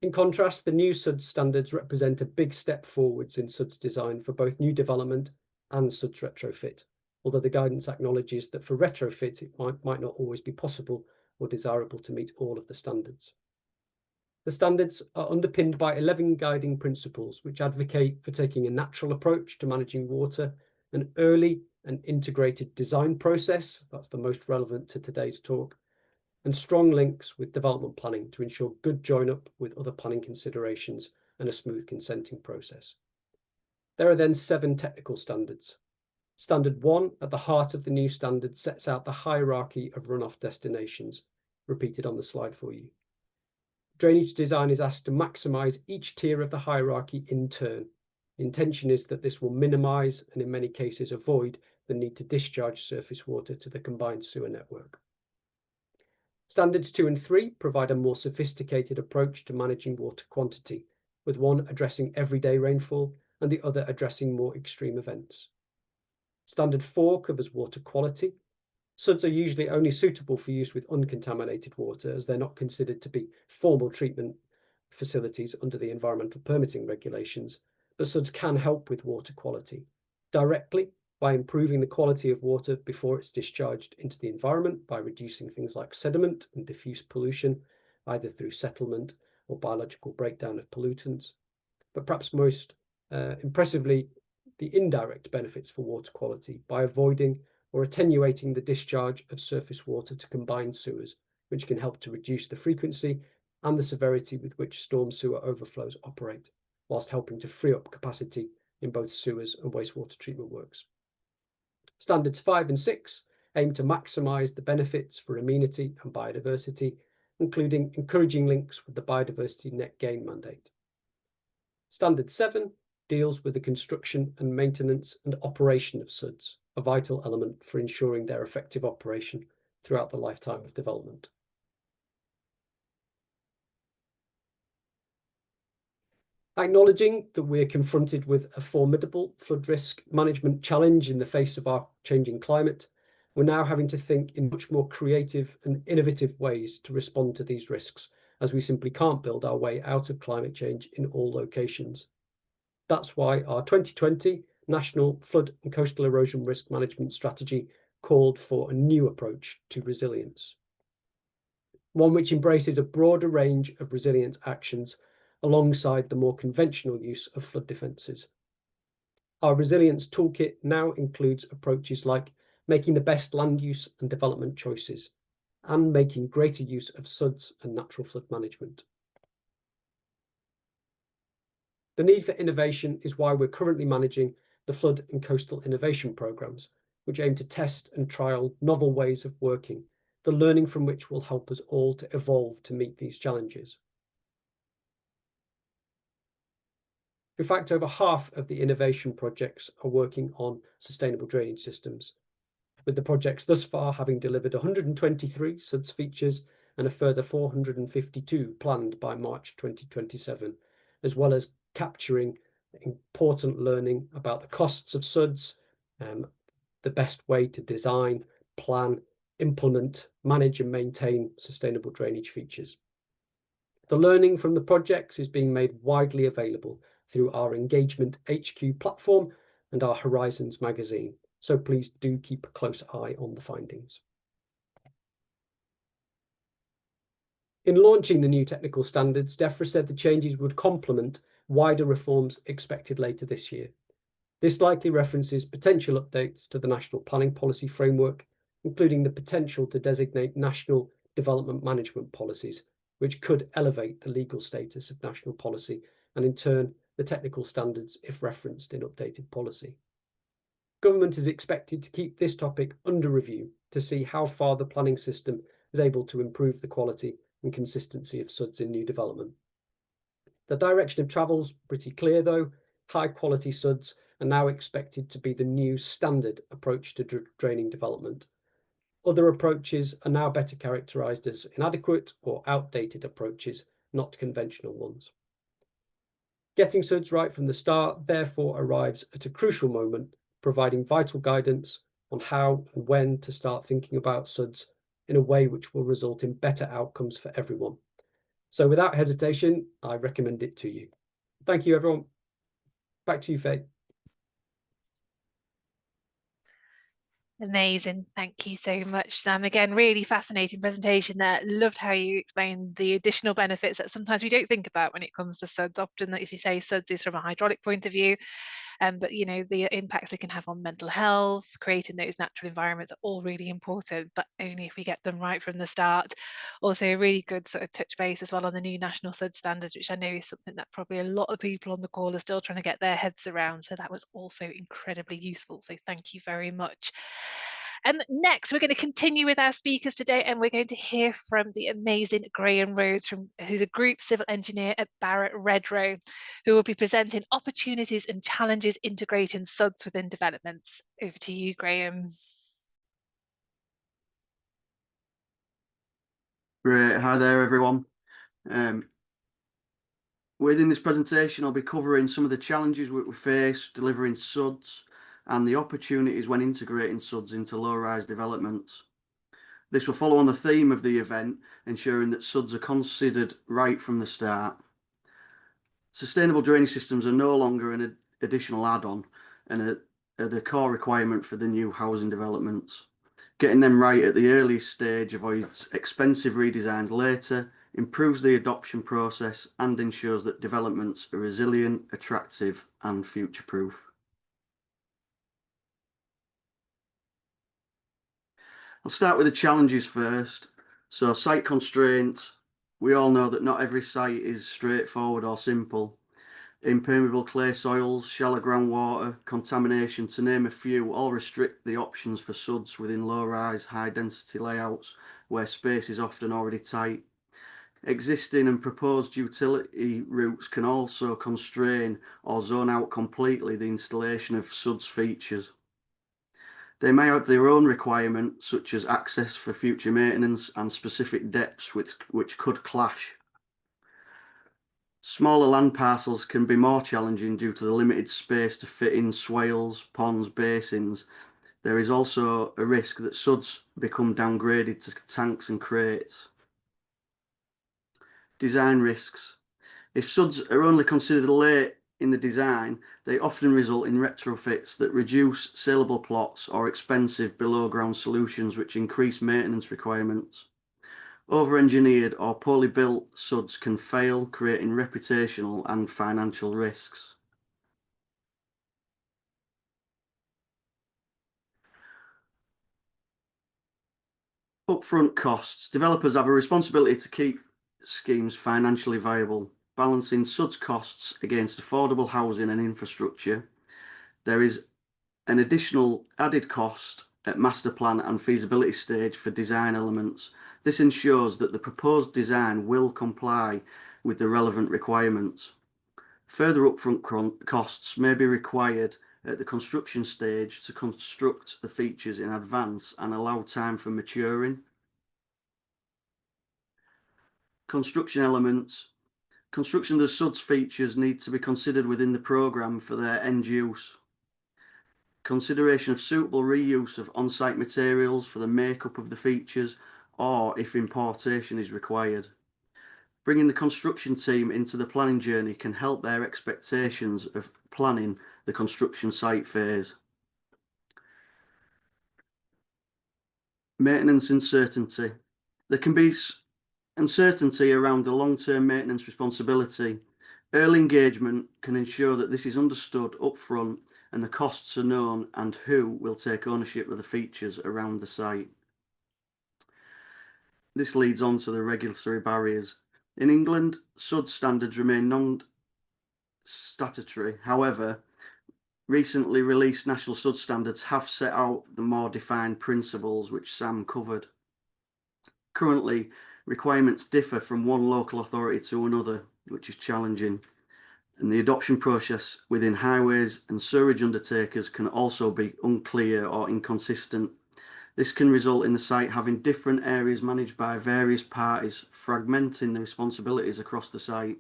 In contrast, the new SuDS standards represent a big step forwards in SuDS design for both new development and SuDS retrofit, although the guidance acknowledges that for retrofit it might not always be possible or desirable to meet all of the standards. The standards are underpinned by 11 guiding principles, which advocate for taking a natural approach to managing water, an early and integrated design process, that's the most relevant to today's talk, and strong links with development planning to ensure good join-up with other planning considerations and a smooth consenting process. There are then 7 technical standards. Standard 1, at the heart of the new standard, sets out the hierarchy of runoff destinations, repeated on the slide for you. Drainage design is asked to maximise each tier of the hierarchy in turn. The intention is that this will minimise and in many cases avoid the need to discharge surface water to the combined sewer network. Standards 2 and 3 provide a more sophisticated approach to managing water quantity, with one addressing everyday rainfall and the other addressing more extreme events. Standard 4 covers water quality. SuDS are usually only suitable for use with uncontaminated water, as they're not considered to be formal treatment facilities under the environmental permitting regulations, but SuDS can help with water quality directly by improving the quality of water before it's discharged into the environment by reducing things like sediment and diffuse pollution, either through settlement or biological breakdown of pollutants. But perhaps most impressively, the indirect benefits for water quality by avoiding or attenuating the discharge of surface water to combined sewers, which can help to reduce the frequency and the severity with which storm sewer overflows operate, whilst helping to free up capacity in both sewers and wastewater treatment works. Standards 5 and 6 aim to maximise the benefits for amenity and biodiversity, including encouraging links with the biodiversity net gain mandate. Standard 7 deals with the construction and maintenance and operation of SuDS, a vital element for ensuring their effective operation throughout the lifetime of development. Acknowledging that we're confronted with a formidable flood risk management challenge in the face of our changing climate, we're now having to think in much more creative and innovative ways to respond to these risks, as we simply can't build our way out of climate change in all locations. That's why our 2020 National Flood and Coastal Erosion Risk Management Strategy called for a new approach to resilience, one which embraces a broader range of resilience actions alongside the more conventional use of flood defences. Our resilience toolkit now includes approaches like making the best land use and development choices, and making greater use of SuDS and natural flood management. The need for innovation is why we're currently managing the Flood and Coastal Innovation Programmes, which aim to test and trial novel ways of working, the learning from which will help us all to evolve to meet these challenges. In fact, over half of the innovation projects are working on sustainable drainage systems, with the projects thus far having delivered 123 SuDS features and a further 452 planned by March 2027, as well as capturing important learning about the costs of SuDS, the best way to design, plan, implement, manage and maintain sustainable drainage features. The learning from the projects is being made widely available through our Engagement HQ platform and our Horizons magazine, so please do keep a close eye on the findings. In launching the new technical standards, DEFRA said the changes would complement wider reforms expected later this year. This likely references potential updates to the National Planning Policy Framework, including the potential to designate national development management policies, which could elevate the legal status of national policy and in turn the technical standards if referenced in updated policy. Government is expected to keep this topic under review to see how far the planning system is able to improve the quality and consistency of SuDS in new development. The direction of travel is pretty clear though. High quality SuDS are now expected to be the new standard approach to draining development. Other approaches are now better characterised as inadequate or outdated approaches, not conventional ones. Getting SuDS right from the start therefore arrives at a crucial moment, providing vital guidance on how and when to start thinking about SuDS in a way which will result in better outcomes for everyone. So without hesitation, I recommend it to you. Thank you, everyone. Back to you, Faye. Amazing. Thank you so much, Sam. Again, really fascinating presentation there. Loved how you explained the additional benefits that sometimes we don't think about when it comes to SuDS. Often, as you say, SuDS is from a hydraulic point of view, but you know, the impacts it can have on mental health, creating those natural environments are all really important, but only if we get them right from the start. Also, a really good sort of touch base as well on the new national SuDS standards, which I know is something that probably a lot of people on the call are still trying to get their heads around. So that was also incredibly useful. So thank you very much. And next, we're going to continue with our speakers today, and we're going to hear from the amazing Graham Rhodes, who's a group civil engineer at Barratt Redrow, who will be presenting opportunities and challenges integrating SuDS within developments. Over to you, Graham. Great. Hi there, everyone. Within this presentation, I'll be covering some of the challenges we face delivering SuDS and the opportunities when integrating SuDS into low-rise developments. This will follow on the theme of the event, ensuring that SuDS are considered right from the start. Sustainable drainage systems are no longer an additional add-on and are the core requirement for the new housing developments. Getting them right at the earliest stage avoids expensive redesigns later, improves the adoption process, and ensures that developments are resilient, attractive, and future-proof. I'll start with the challenges first. So, site constraints. We all know that not every site is straightforward or simple. Impermeable clay soils, shallow groundwater, contamination, to name a few, all restrict the options for SuDS within low-rise, high-density layouts where space is often already tight. Existing and proposed utility routes can also constrain or zone out completely the installation of SuDS features. They may have their own requirements, such as access for future maintenance and specific depths which could clash. Smaller land parcels can be more challenging due to the limited space to fit in swales, ponds, basins. There is also a risk that SuDS become downgraded to tanks and crates. Design risks. If SuDS are only considered late in the design, they often result in retrofits that reduce saleable plots or expensive below-ground solutions which increase maintenance requirements. Over-engineered or poorly built SuDS can fail, creating reputational and financial risks. Upfront costs. Developers have a responsibility to keep schemes financially viable, balancing SuDS costs against affordable housing and infrastructure. There is an additional added cost at master plan and feasibility stage for design elements. This ensures that the proposed design will comply with the relevant requirements. Further upfront costs may be required at the construction stage to construct the features in advance and allow time for maturing. Construction elements. Construction of the SuDS features need to be considered within the programme for their end use. Consideration of suitable reuse of on-site materials for the makeup of the features, or if importation is required. Bringing the construction team into the planning journey can help their expectations of planning the construction site phase. Maintenance uncertainty. There can be Uncertainty around the long-term maintenance responsibility. Early engagement can ensure that this is understood upfront and the costs are known and who will take ownership of the features around the site. This leads on to the regulatory barriers. In England, SuDS standards remain non-statutory. However, recently released national SuDS standards have set out the more defined principles which Sam covered. Currently, requirements differ from one local authority to another, which is challenging. And the adoption process within highways and sewerage undertakers can also be unclear or inconsistent. This can result in the site having different areas managed by various parties, fragmenting the responsibilities across the site.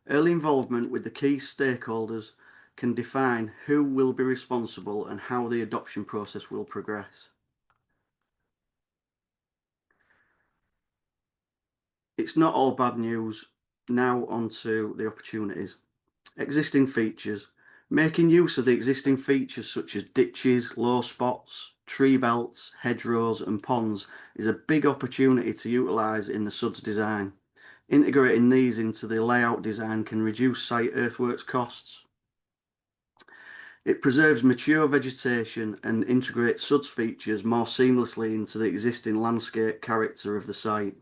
Early involvement with the key stakeholders can define who will be responsible and how the adoption process will progress. It's not all bad news. Now on to the opportunities. Existing features. Making use of the existing features such as ditches, low spots, tree belts, hedgerows and ponds is a big opportunity to utilise in the SuDS design. Integrating these into the layout design can reduce site earthworks costs. It preserves mature vegetation and integrates SuDS features more seamlessly into the existing landscape character of the site.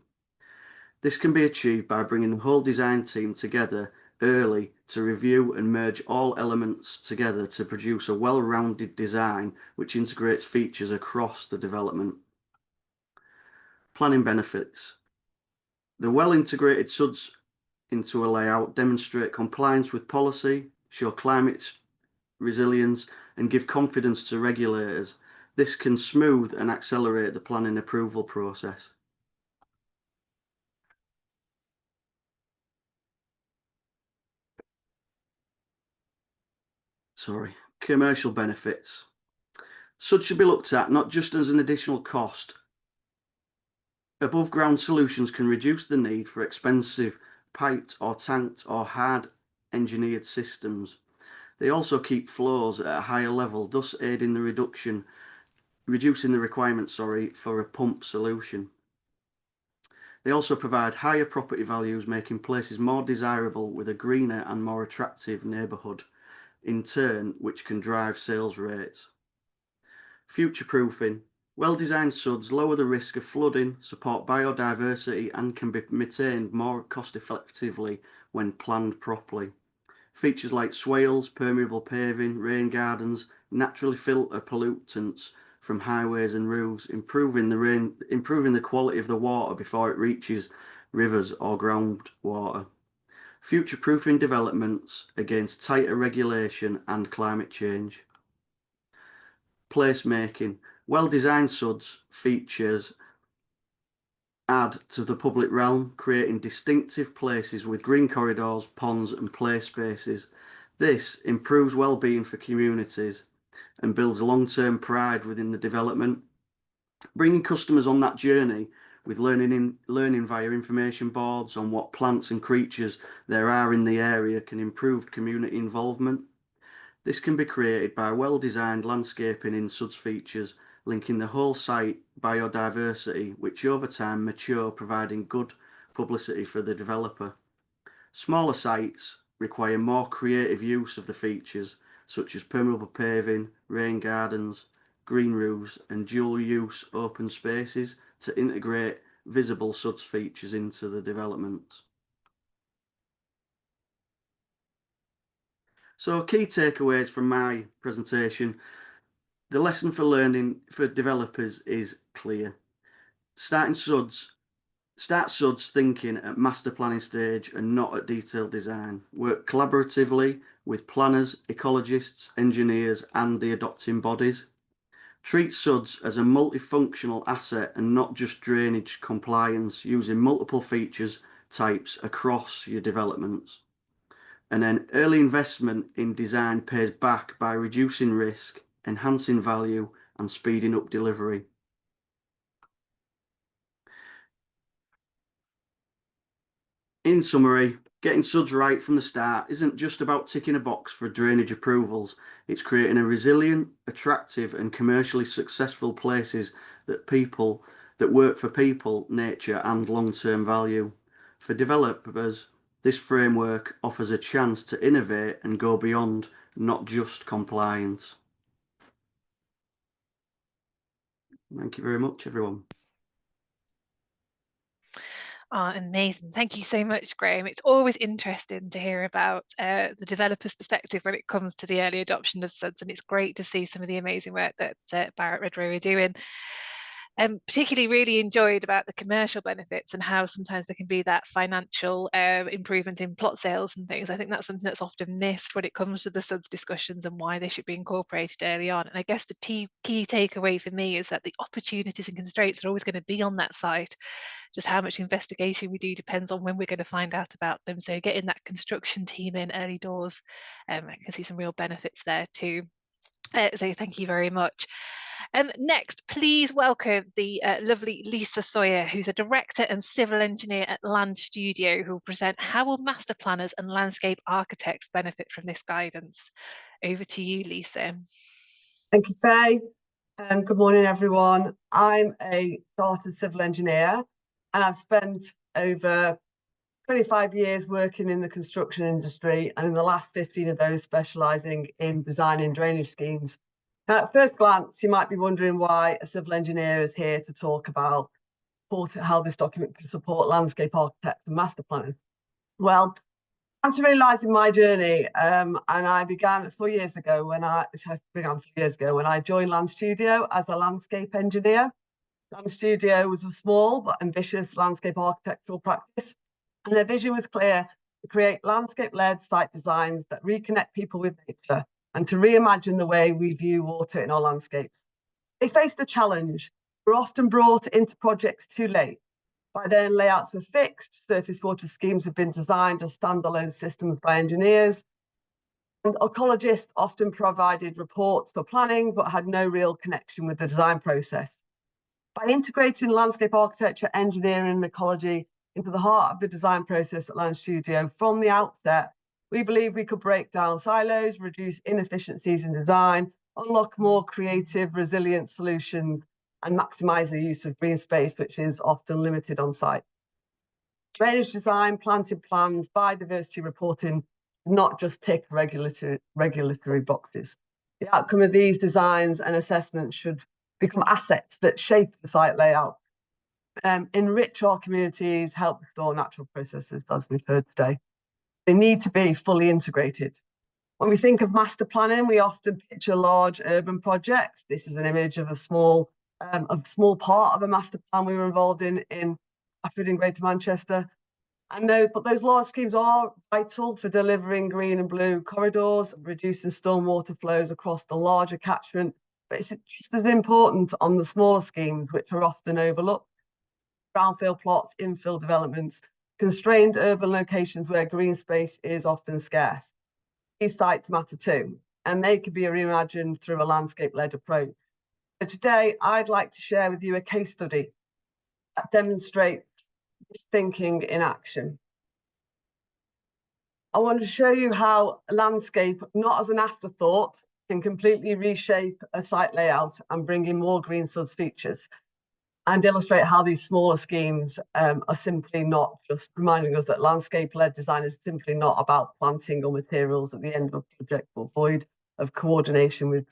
This can be achieved by bringing the whole design team together early to review and merge all elements together to produce a well-rounded design which integrates features across the development. Planning benefits. The well-integrated SuDS into a layout demonstrate compliance with policy, show climate resilience and give confidence to regulators. This can smooth and accelerate the planning approval process. Commercial benefits. SuDS should be looked at not just as an additional cost. Above ground solutions can reduce the need for expensive piped or tanked or hard engineered systems. They also keep flows at a higher level, thus aiding the reducing the requirement for a pump solution. They also provide higher property values, making places more desirable with a greener and more attractive neighbourhood, in turn, which can drive sales rates. Future-proofing. Well-designed SuDS lower the risk of flooding, support biodiversity, and can be maintained more cost-effectively when planned properly. Features like swales, permeable paving, rain gardens naturally filter pollutants from highways and roofs, improving the quality of the water before it reaches rivers or groundwater. Future-proofing developments against tighter regulation and climate change. Placemaking. Well-designed SuDS features add to the public realm, creating distinctive places with green corridors, ponds and play spaces. This improves well-being for communities and builds long-term pride within the development. Bringing customers on that journey with learning via information boards on what plants and creatures there are in the area can improve community involvement. This can be created by well-designed landscaping in SuDS features, linking the whole site biodiversity, which over time mature, providing good publicity for the developer. Smaller sites require more creative use of the features, such as permeable paving, rain gardens, green roofs, and dual-use open spaces to integrate visible SuDS features into the developments. So key takeaways from my presentation. The lesson for learning for developers is clear. Start SuDS thinking at master planning stage and not at detailed design. Work collaboratively with planners, ecologists, engineers, and the adopting bodies. Treat SuDS as a multifunctional asset and not just drainage compliance, using multiple features types across your developments. And then early investment in design pays back by reducing risk, enhancing value, and speeding up delivery. In summary, getting SuDS right from the start isn't just about ticking a box for drainage approvals. It's creating a resilient, attractive, and commercially successful places that that work for people, nature and long-term value. For developers, this framework offers a chance to innovate and go beyond not just compliance. Thank you very much, everyone. Oh, amazing. Thank you so much, Graham. It's always interesting to hear about the developer's perspective when it comes to the early adoption of SuDS, and it's great to see some of the amazing work that Barrett Redrow are doing. Particularly really enjoyed about the commercial benefits and how sometimes there can be that financial improvement in plot sales and things. I think that's something that's often missed when it comes to the SuDS discussions and why they should be incorporated early on. And I guess the key takeaway for me is that the opportunities and constraints are always going to be on that site. Just how much investigation we do depends on when we're going to find out about them. So getting that construction team in early doors, I can see some real benefits there too. So thank you very much. Next, please welcome the lovely Lisa Sawyer, who's a director and civil engineer at Land Studio, who will present how will master planners and landscape architects benefit from this guidance. Over to you, Lisa. Thank you, Faye. Good morning, everyone. I'm a chartered civil engineer, and I've spent over 25 years working in the construction industry, and in the last 15 of those specialising in designing drainage schemes. Now, at first glance, you might be wondering why a civil engineer is here to talk about how this document can support landscape architects and master planners. Well, I'm to realising my journey, and I began 4 years ago when I joined Land Studio as a landscape engineer. Land Studio was a small but ambitious landscape architectural practice, and their vision was clear: to create landscape-led site designs that reconnect people with nature and to reimagine the way we view water in our landscape. They faced the challenge. We're often brought into projects too late. By then, layouts were fixed, surface water schemes have been designed as standalone systems by engineers, and ecologists often provided reports for planning but had no real connection with the design process. By integrating landscape architecture, engineering and ecology into the heart of the design process at Land Studio from the outset, we believe we could break down silos, reduce inefficiencies in design, unlock more creative, resilient solutions, and maximise the use of green space, which is often limited on site. Drainage design, planting plans, biodiversity reporting, not just tick regulatory boxes. The outcome of these designs and assessments should become assets that shape the site layout, enrich our communities, help restore natural processes, as we've heard today. They need to be fully integrated. When we think of master planning, we often picture large urban projects. This is an image of a small part of a master plan we were involved in Ashford in Greater Manchester. But those large schemes are vital for delivering green and blue corridors, reducing stormwater flows across the larger catchment. But it's just as important on the smaller schemes, which are often overlooked. Brownfield plots, infill developments, constrained urban locations where green space is often scarce. These sites matter too, and they could be reimagined through a landscape-led approach. So today, I'd like to share with you a case study that demonstrates this thinking in action. I want to show you how landscape, not as an afterthought, can completely reshape a site layout and bring in more green SuDS features, and illustrate how these smaller schemes are simply not just reminding us that landscape-led design is simply not about planting or materials at the end of a project, or void of coordination with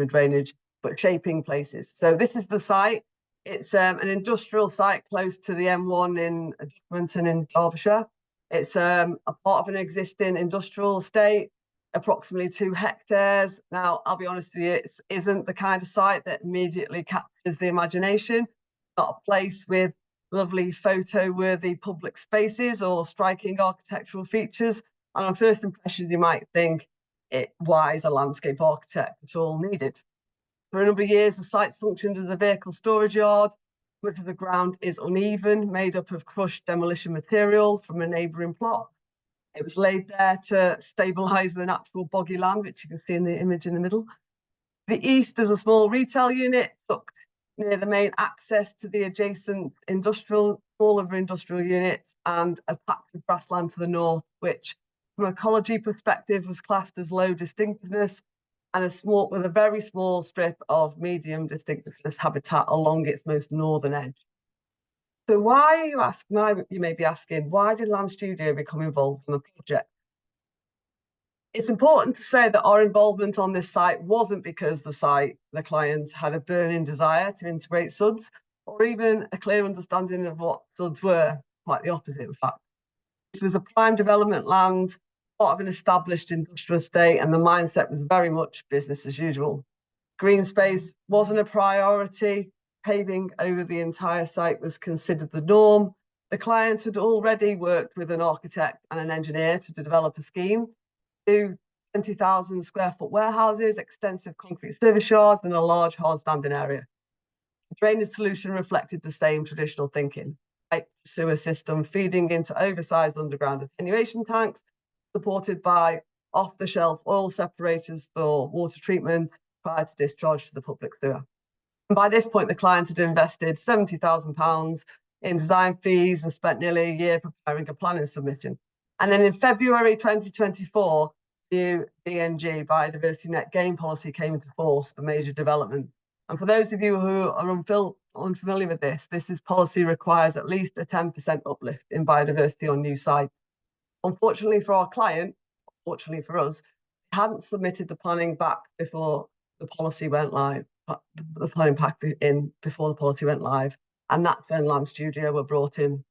drainage, but shaping places. So this is the site. It's an industrial site close to the M1 in Edmonton in Derbyshire. It's a part of an existing industrial estate, approximately 2 hectares. Now, I'll be honest with you, it isn't the kind of site that immediately captures the imagination. Not a place with lovely photo-worthy public spaces or striking architectural features. And on first impression, you might think, why is a landscape architect at all needed? For a number of years, the site's functioned as a vehicle storage yard. Much of the ground is uneven, made up of crushed demolition material from a neighbouring plot. It was laid there to stabilise the natural boggy land, which you can see in the image in the middle. To the east, there's a small retail unit tucked near the main access to the adjacent smaller industrial units, and a patch of grassland to the north, which from an ecology perspective was classed as low distinctiveness. and with a very small strip of medium distinctiveness habitat along its most northern edge. So you may be asking, why did Land Studio become involved in the project? It's important to say that our involvement on this site wasn't because the client had a burning desire to integrate SuDS, or even a clear understanding of what SuDS were, quite the opposite, in fact. This was a prime development land, part of an established industrial estate, and the mindset was very much business as usual. Green space wasn't a priority. Paving over the entire site was considered the norm. The client had already worked with an architect and an engineer to develop a scheme to 20,000 square foot warehouses, extensive concrete service yards, and a large hard standing area. The drainage solution reflected the same traditional thinking. A sewer system feeding into oversized underground attenuation tanks, supported by off-the-shelf oil separators for water treatment prior to discharge to the public sewer. And by this point, the client had invested £70,000 in design fees and spent nearly a year preparing a planning submission. And then in February 2024, the BNG, Biodiversity Net Gain policy, came into force, the major development. And for those of you who are unfamiliar with this policy requires at least a 10% uplift in biodiversity on new sites. Unfortunately for our client, fortunately for us, they hadn't submitted the planning back before the policy went live, the planning pack in before the policy went live. And that's when Land Studio were brought in.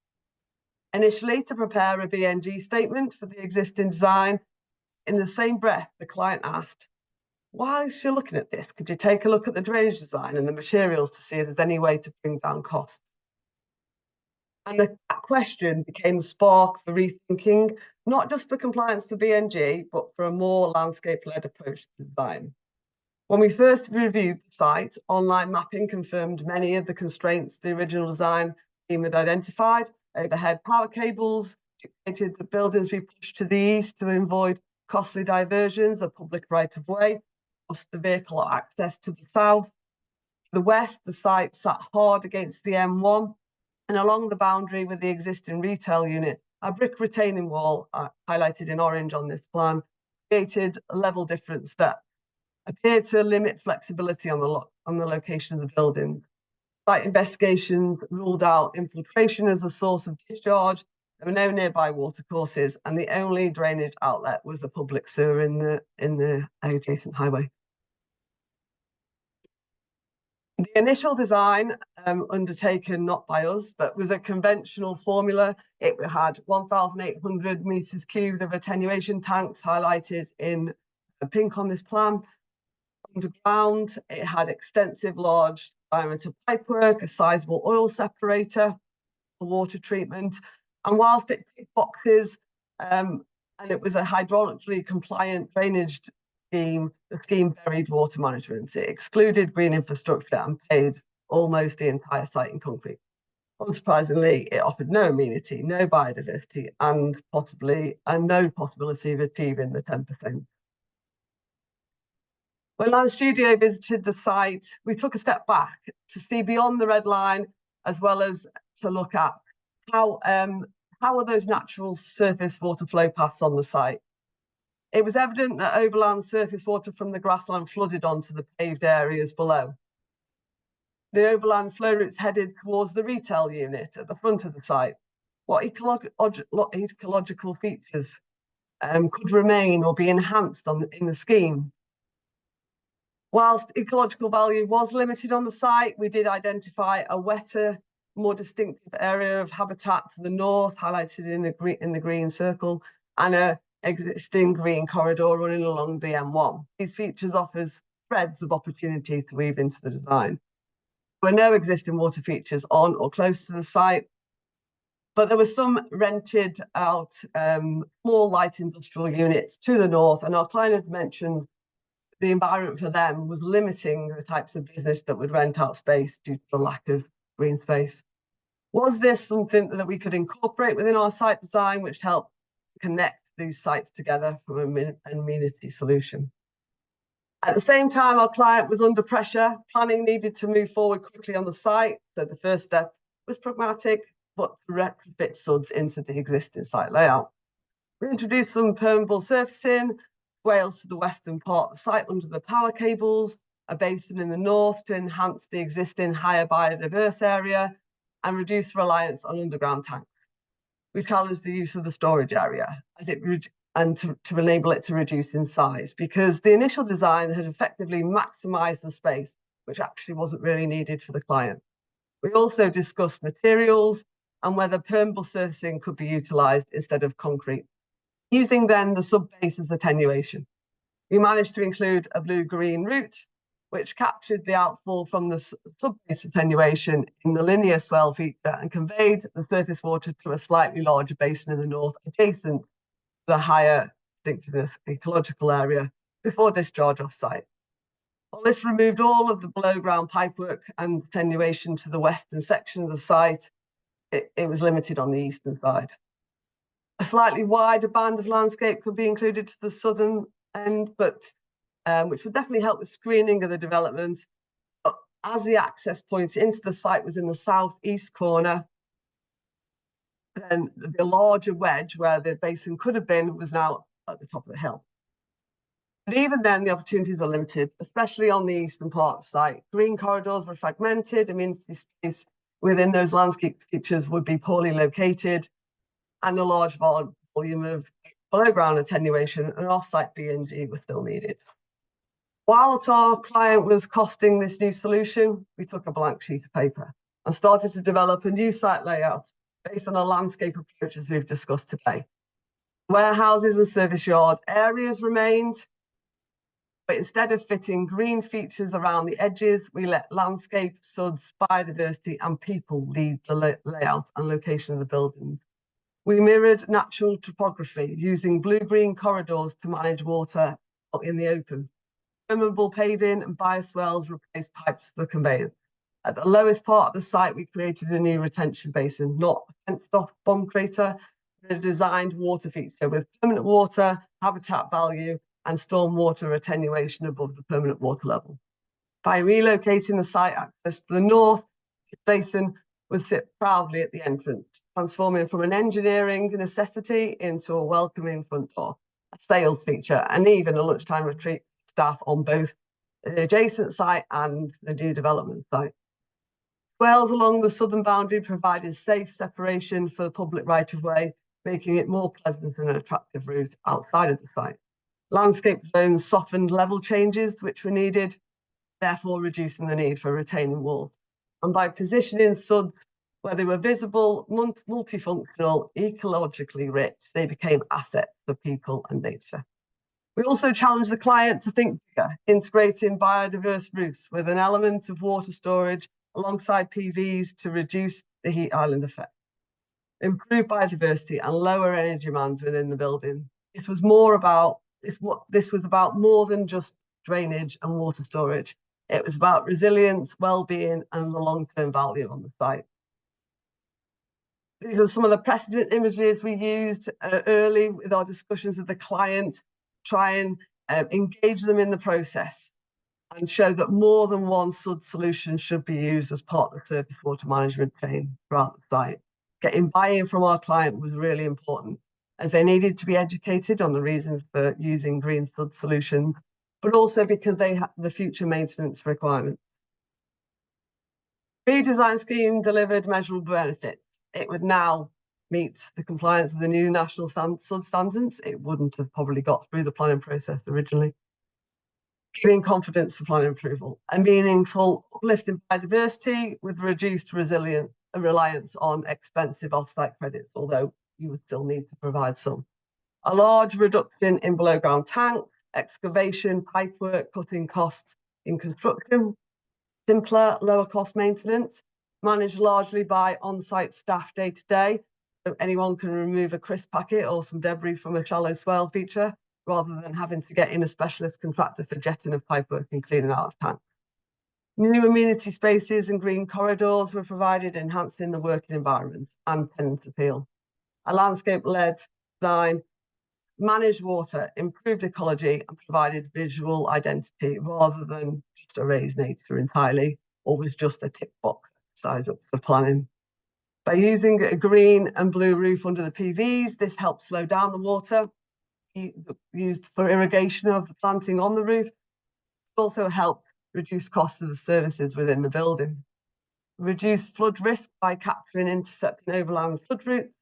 Initially, to prepare a BNG statement for the existing design, in the same breath, the client asked, why is she looking at this? Could you take a look at the drainage design and the materials to see if there's any way to bring down costs? And that question became the spark for rethinking, not just for compliance for BNG, but for a more landscape-led approach to design. When we first reviewed the site, online mapping confirmed many of the constraints the original design team had identified. Overhead power cables dictated the buildings be pushed to the east to avoid costly diversions of public right-of-way, across the vehicle access to the south. To the west, the site sat hard against the M1, and along the boundary with the existing retail unit, a brick retaining wall, highlighted in orange on this plan, created a level difference that appeared to limit flexibility on the location of the building. Site investigations ruled out infiltration as a source of discharge. There were no nearby watercourses, and the only drainage outlet was the public sewer in the adjacent highway. The initial design, undertaken not by us, but was a conventional formula. It had 1,800 meters cubed of attenuation tanks highlighted in pink on this plan. Underground, it had extensive large diameter pipework, a sizable oil separator for water treatment. And whilst it ticked boxes, and it was a hydraulically compliant drainage scheme, the scheme buried water management. It excluded green infrastructure and paid almost the entire site in concrete. Unsurprisingly, it offered no amenity, no biodiversity, and no possibility of achieving the 10%. When Land Studio visited the site, we took a step back to see beyond the red line, as well as to look at how are those natural surface water flow paths on the site. It was evident that overland surface water from the grassland flooded onto the paved areas below. The overland flow routes headed towards the retail unit at the front of the site. What ecological features could remain or be enhanced in the scheme? Whilst ecological value was limited on the site, we did identify a wetter, more distinctive area of habitat to the north, highlighted in the green circle, and an existing green corridor running along the M1. These features offers threads of opportunity to weave into the design. There were no existing water features on or close to the site, but there were some rented out small light industrial units to the north, and our client had mentioned the environment for them was limiting the types of business that would rent out space due to the lack of green space. Was this something that we could incorporate within our site design, which helped connect these sites together from an amenity solution? At the same time, our client was under pressure. Planning needed to move forward quickly on the site. So the first step was pragmatic, but to retrofit SuDS into the existing site layout. We introduced some permeable surfacing, swales to the western part of the site under the power cables, a basin in the north to enhance the existing higher biodiverse area and reduce reliance on underground tanks. We challenged the use of the storage area and to enable it to reduce in size, because the initial design had effectively maximised the space, which actually wasn't really needed for the client. We also discussed materials and whether permeable surfacing could be utilised instead of concrete, using then the sub-base as attenuation. We managed to include a blue-green route, which captured the outfall from the sub-base attenuation in the linear swell feature and conveyed the surface water to a slightly larger basin in the north, adjacent to the higher distinctiveness ecological area before discharge off-site. While this removed all of the below-ground pipework and attenuation to the western section of the site, it was limited on the eastern side. A slightly wider band of landscape could be included to the southern end, but which would definitely help with screening of the development. But as the access point into the site was in the southeast corner, then the larger wedge where the basin could have been was now at the top of the hill. But even then, the opportunities are limited, especially on the eastern part of the site. Green corridors were fragmented, amenity space within those landscape features would be poorly located, and a large volume of below-ground attenuation and off-site B&G were still needed. Whilst our client was costing this new solution, we took a blank sheet of paper and started to develop a new site layout based on a landscape approach as we've discussed today. Warehouses and service yard areas remained, but instead of fitting green features around the edges, we let landscape, SuDS, biodiversity and people lead the layout and location of the buildings. We mirrored natural topography using blue-green corridors to manage water out in the open. Permeable paving and bioswales replaced pipes for conveyance. At the lowest part of the site, we created a new retention basin, not a fenced-off bomb crater, but a designed water feature with permanent water, habitat value, and stormwater attenuation above the permanent water level. By relocating the site access to the north, the basin would sit proudly at the entrance, transforming from an engineering necessity into a welcoming front door, a sales feature, and even a lunchtime retreat staff on both the adjacent site and the new development site. Swales along the southern boundary provided safe separation for the public right-of-way, making it more pleasant and an attractive route outside of the site. Landscape zones softened level changes which were needed, therefore reducing the need for retaining walls. And by positioning SuDS where they were visible, multifunctional, ecologically rich, they became assets for people and nature. We also challenged the client to think bigger, integrating biodiverse roofs with an element of water storage alongside PVs to reduce the heat island effect, improve biodiversity and lower energy demands within the building. This was about more than just drainage and water storage. It was about resilience, well-being and the long-term value on the site. These are some of the precedent images we used early with our discussions with the client, try and engage them in the process and show that more than one SuDS solution should be used as part of the surface water management chain throughout the site. Getting buy-in from our client was really important, as they needed to be educated on the reasons for using green SuDS solutions, but also because they have the future maintenance requirements. Redesign scheme delivered measurable benefits. It would now meet the compliance of the new national SuDS standards. It wouldn't have probably got through the planning process originally. Giving confidence for planning approval, and meaningful uplift in biodiversity with reduced reliance on expensive off-site credits, although you would still need to provide some. A large reduction in below-ground tank, excavation, pipework, cutting costs in construction, simpler, lower-cost maintenance, managed largely by on-site staff day-to-day, so anyone can remove a crisp packet or some debris from a shallow swell feature, rather than having to get in a specialist contractor for jetting of pipework and cleaning out of tanks. New amenity spaces and green corridors were provided, enhancing the working environment and tenant appeal. A landscape-led design managed water, improved ecology, and provided visual identity rather than just erase nature entirely, or was just a tick box exercise up for planning. By using a green and blue roof under the PVs, this helped slow down the water, used for irrigation of the planting on the roof, also help reduce costs of the services within the building. Reduce flood risk by capturing intercepting overland flood routes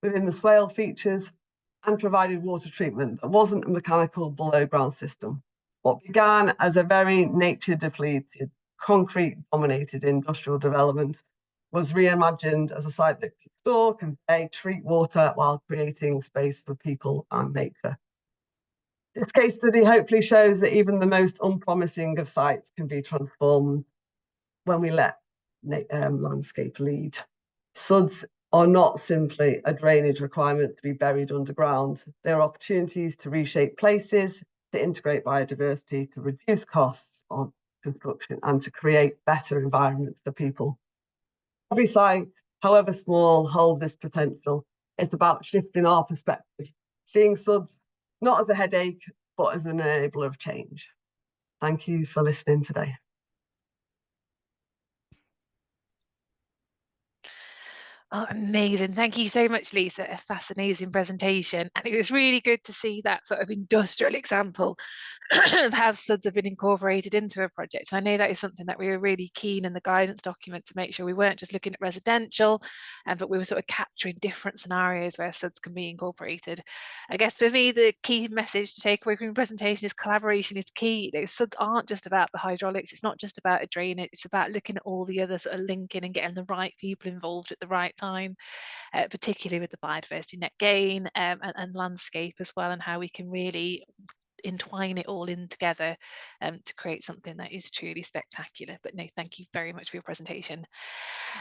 within the swale features, and provided water treatment that wasn't a mechanical below ground system. What began as a very nature depleted, concrete dominated industrial development was reimagined as a site that could store, convey, treat water while creating space for people and nature. This case study hopefully shows that even the most unpromising of sites can be transformed when we let landscape lead. SuDS are not simply a drainage requirement to be buried underground. They're opportunities to reshape places, to integrate biodiversity, to reduce costs on construction, and to create better environments for people. Every site, however small, holds this potential. It's about shifting our perspective, seeing SuDS not as a headache, but as an enabler of change. Thank you for listening today. Oh, amazing. Thank you so much, Lisa. A fascinating presentation. And it was really good to see that sort of industrial example of how SuDS have been incorporated into a project. I know that is something that we were really keen in the guidance document to make sure we weren't just looking at residential, but we were sort of capturing different scenarios where SuDS can be incorporated. I guess for me, the key message to take away from the presentation is collaboration is key. SuDS aren't just about the hydraulics. It's not just about a drainage. It's about looking at all the other sort of linking and getting the right people involved at the right time, particularly with the biodiversity net gain and landscape as well, and how we can really entwine it all in together to create something that is truly spectacular. But no, thank you very much for your presentation.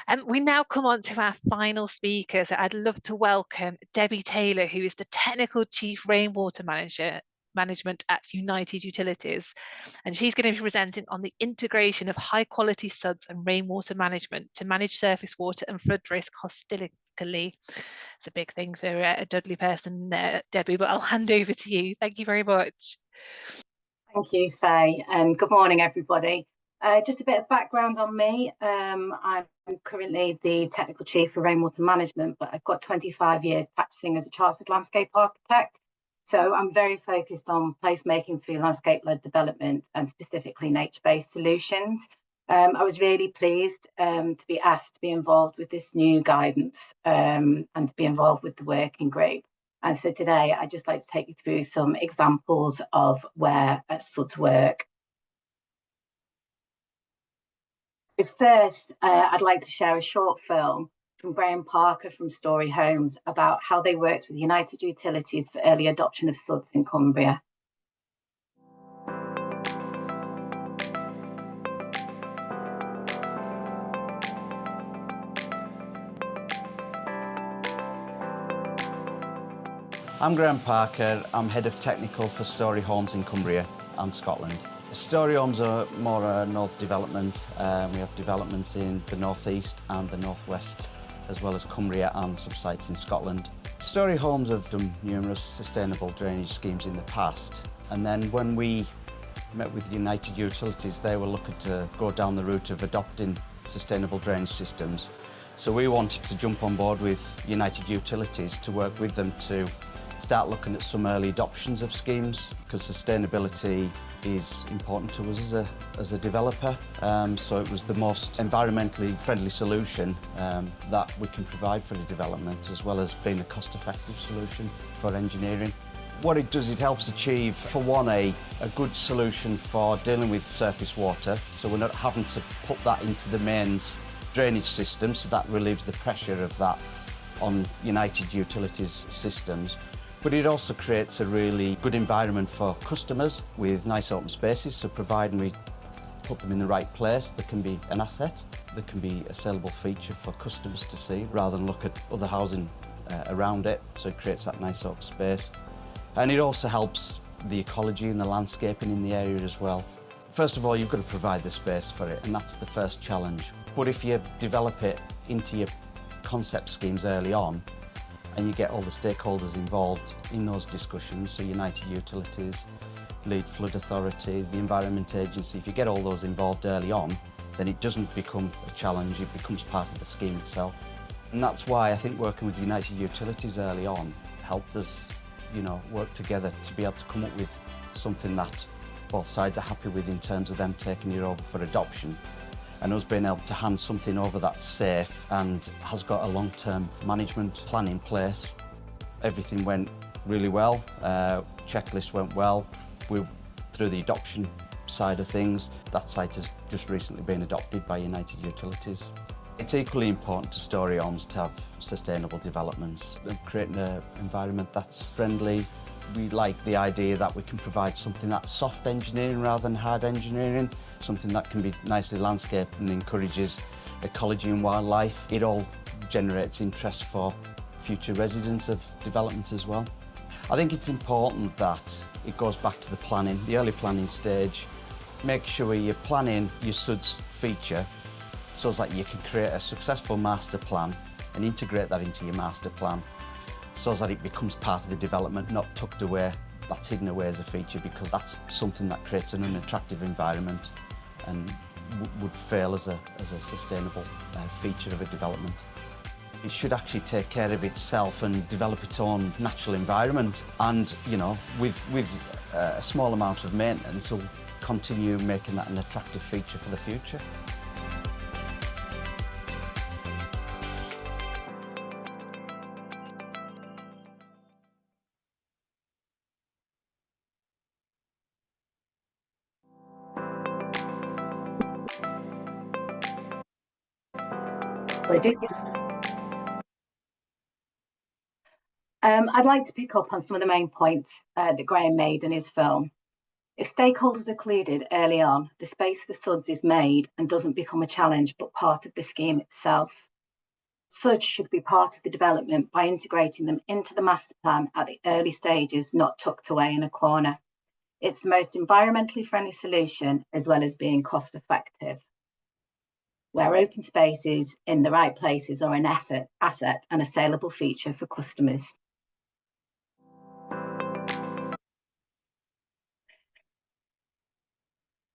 And we now come on to our final speaker. So I'd love to welcome Debbie Taylor, who is the Technical Chief Rainwater Management at United Utilities, and she's going to be presenting on the integration of high quality SuDS and rainwater management to manage surface water and flood risk holistically. It's a big thing for a Dudley person, Debbie, but I'll hand over to you. Thank you very much. Thank you, Faye, and good morning, everybody. Just a bit of background on me. I'm currently the Technical Chief for Rainwater Management, but I've got 25 years practicing as a chartered landscape architect. So I'm very focused on placemaking through landscape-led development and specifically nature-based solutions. I was really pleased to be asked to be involved with this new guidance and to be involved with the working group. And so today I'd just like to take you through some examples of where SuDS work. So first, I'd like to share a short film from Graham Parker from Story Homes about how they worked with United Utilities for early adoption of SuDS in Cumbria. I'm Graham Parker. I'm Head of Technical for Story Homes in Cumbria and Scotland. Story Homes are more a north development. We have developments in the northeast and the northwest, as well as Cumbria and some sites in Scotland. Story Homes have done numerous sustainable drainage schemes in the past, and then when we met with United Utilities, they were looking to go down the route of adopting sustainable drainage systems. So we wanted to jump on board with United Utilities to work with them to start looking at some early adoptions of schemes, because sustainability is important to us as a developer. So it was the most environmentally friendly solution that we can provide for the development, as well as being a cost-effective solution for engineering. What it does, it helps achieve, for one, a good solution for dealing with surface water, so we're not having to put that into the mains drainage system, so that relieves the pressure of that on United Utilities systems. But it also creates a really good environment for customers with nice open spaces, so providing we put them in the right place, they can be an asset, they can be a saleable feature for customers to see, rather than look at other housing around it, so it creates that nice open space. And it also helps the ecology and the landscaping in the area as well. First of all, you've got to provide the space for it, and that's the first challenge. But if you develop it into your concept schemes early on, and you get all the stakeholders involved in those discussions, so United Utilities, Lead Flood Authority, the Environment Agency, if you get all those involved early on, then it doesn't become a challenge, it becomes part of the scheme itself. And that's why I think working with United Utilities early on helped us you know, work together to be able to come up with something that both sides are happy with in terms of them taking it over for adoption, and us being able to hand something over that's safe and has got a long-term management plan in place. Everything went really well, checklist went well. We're through the adoption side of things. That site has just recently been adopted by United Utilities. It's equally important to Storey Homes to have sustainable developments and creating an environment that's friendly. We like the idea that we can provide something that's soft engineering rather than hard engineering, something that can be nicely landscaped and encourages ecology and wildlife. It all generates interest for future residents of developments as well. I think it's important that it goes back to the planning, the early planning stage. Make sure you're planning your SuDS feature so that you can create a successful master plan and integrate that into your master plan so that it becomes part of the development, not tucked away, that's hidden away as a feature, because that's something that creates an unattractive environment and would fail as a sustainable feature of a development. It should actually take care of itself and develop its own natural environment, and, you know, with a small amount of maintenance, will continue making that an attractive feature for the future. I'd like to pick up on some of the main points that Graham made in his film. If stakeholders are included early on, the space for SuDS is made and doesn't become a challenge but part of the scheme itself. SuDS should be part of the development by integrating them into the master plan at the early stages, not tucked away in a corner. It's the most environmentally friendly solution as well as being cost effective. Where open spaces in the right places are an asset and a saleable feature for customers.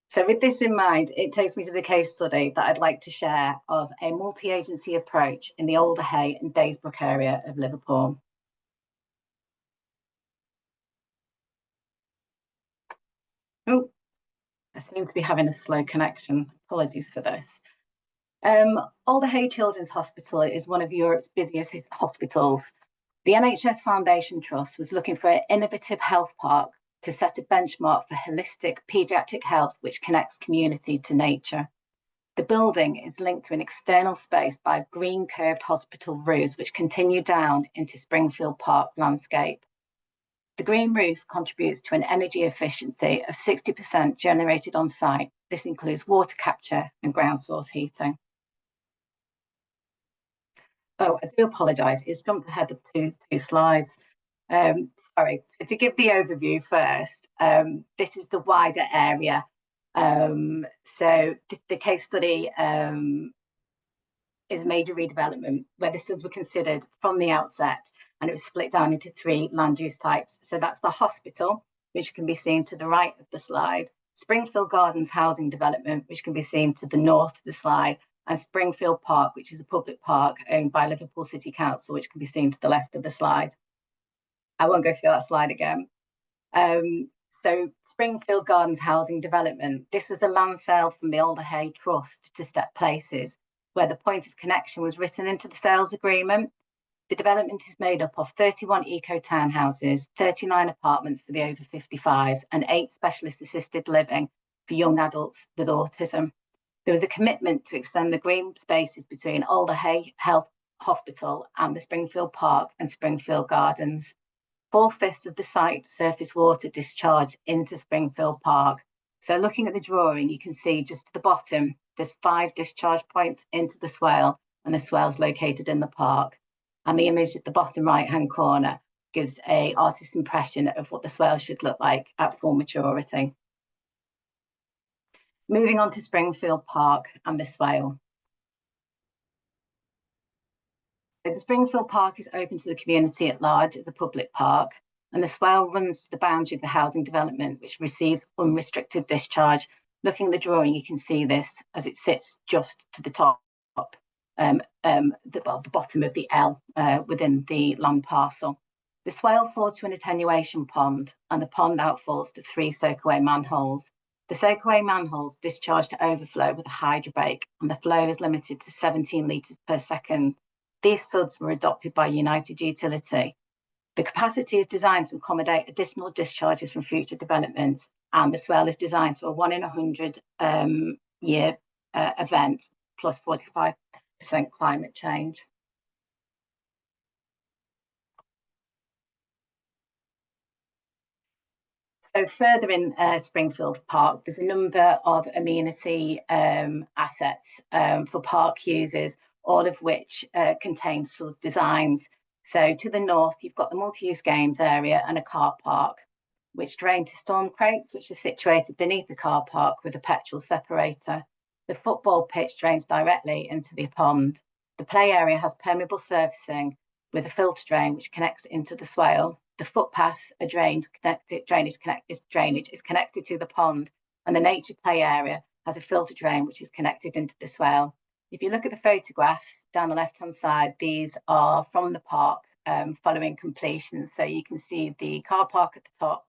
So with this in mind, it takes me to the case study that I'd like to share of a multi-agency approach in the Alderhay and Daysbrook area of Liverpool. Oh, I seem to be having a slow connection. Apologies for this. Alderhay Children's Hospital is one of Europe's busiest hospitals. The NHS Foundation Trust was looking for an innovative health park to set a benchmark for holistic paediatric health which connects community to nature. The building is linked to an external space by green curved hospital roofs which continue down into Springfield Park landscape. The green roof contributes to an energy efficiency of 60% generated on site. This includes water capture and ground source heating. Oh, I do apologise, it's jumped ahead of two slides. Sorry, to give the overview first, this is the wider area. So the case study is major redevelopment where the SuDS were considered from the outset, and it was split down into 3 land use types. So that's the hospital, which can be seen to the right of the slide, Springfield Gardens housing development, which can be seen to the north of the slide, and Springfield Park, which is a public park owned by Liverpool City Council, which can be seen to the left of the slide. I won't go through that slide again. So Springfield Gardens housing development. This was a land sale from the Alderhay Trust to Step Places, where the point of connection was written into the sales agreement. The development is made up of 31 eco townhouses, 39 apartments for the over 55s, and 8 specialist assisted living for young adults with autism. There was a commitment to extend the green spaces between Alderhay Health Hospital and the Springfield Park and Springfield Gardens. 4/5 of the site surface water discharged into Springfield Park. So looking at the drawing, you can see just to the bottom, there's 5 discharge points into the swale, and the swale's located in the park. And the image at the bottom right-hand corner gives an artist's impression of what the swale should look like at full maturity. Moving on to Springfield Park and the swale. So the Springfield Park is open to the community at large as a public park, and the swale runs to the boundary of the housing development, which receives unrestricted discharge. Looking at the drawing, you can see this as it sits just to the top, the bottom of the L within the land parcel. The The swale falls to an attenuation pond, and the pond outfalls to 3 soakaway manholes. The soakaway manholes discharge to overflow with a hydro brake, and the flow is limited to 17 litres per second. These SuDS were adopted by United Utility. The capacity is designed to accommodate additional discharges from future developments, and the swale is designed to a 1 in 100 year event, plus 45% climate change. So further in Springfield Park, there's a number of amenity assets for park users, all of which contain SuDS designs. So to the north, you've got the multi-use games area and a car park, which drain to storm crates, which are situated beneath the car park with a petrol separator. The football pitch drains directly into the pond. The play area has permeable surfacing with a filter drain, which connects into the swale. The footpaths are drainage is connected to the pond, and the nature play area has a filter drain which is connected into the swale. If you look at the photographs down the left-hand side, these are from the park following completion. So you can see the car park at the top,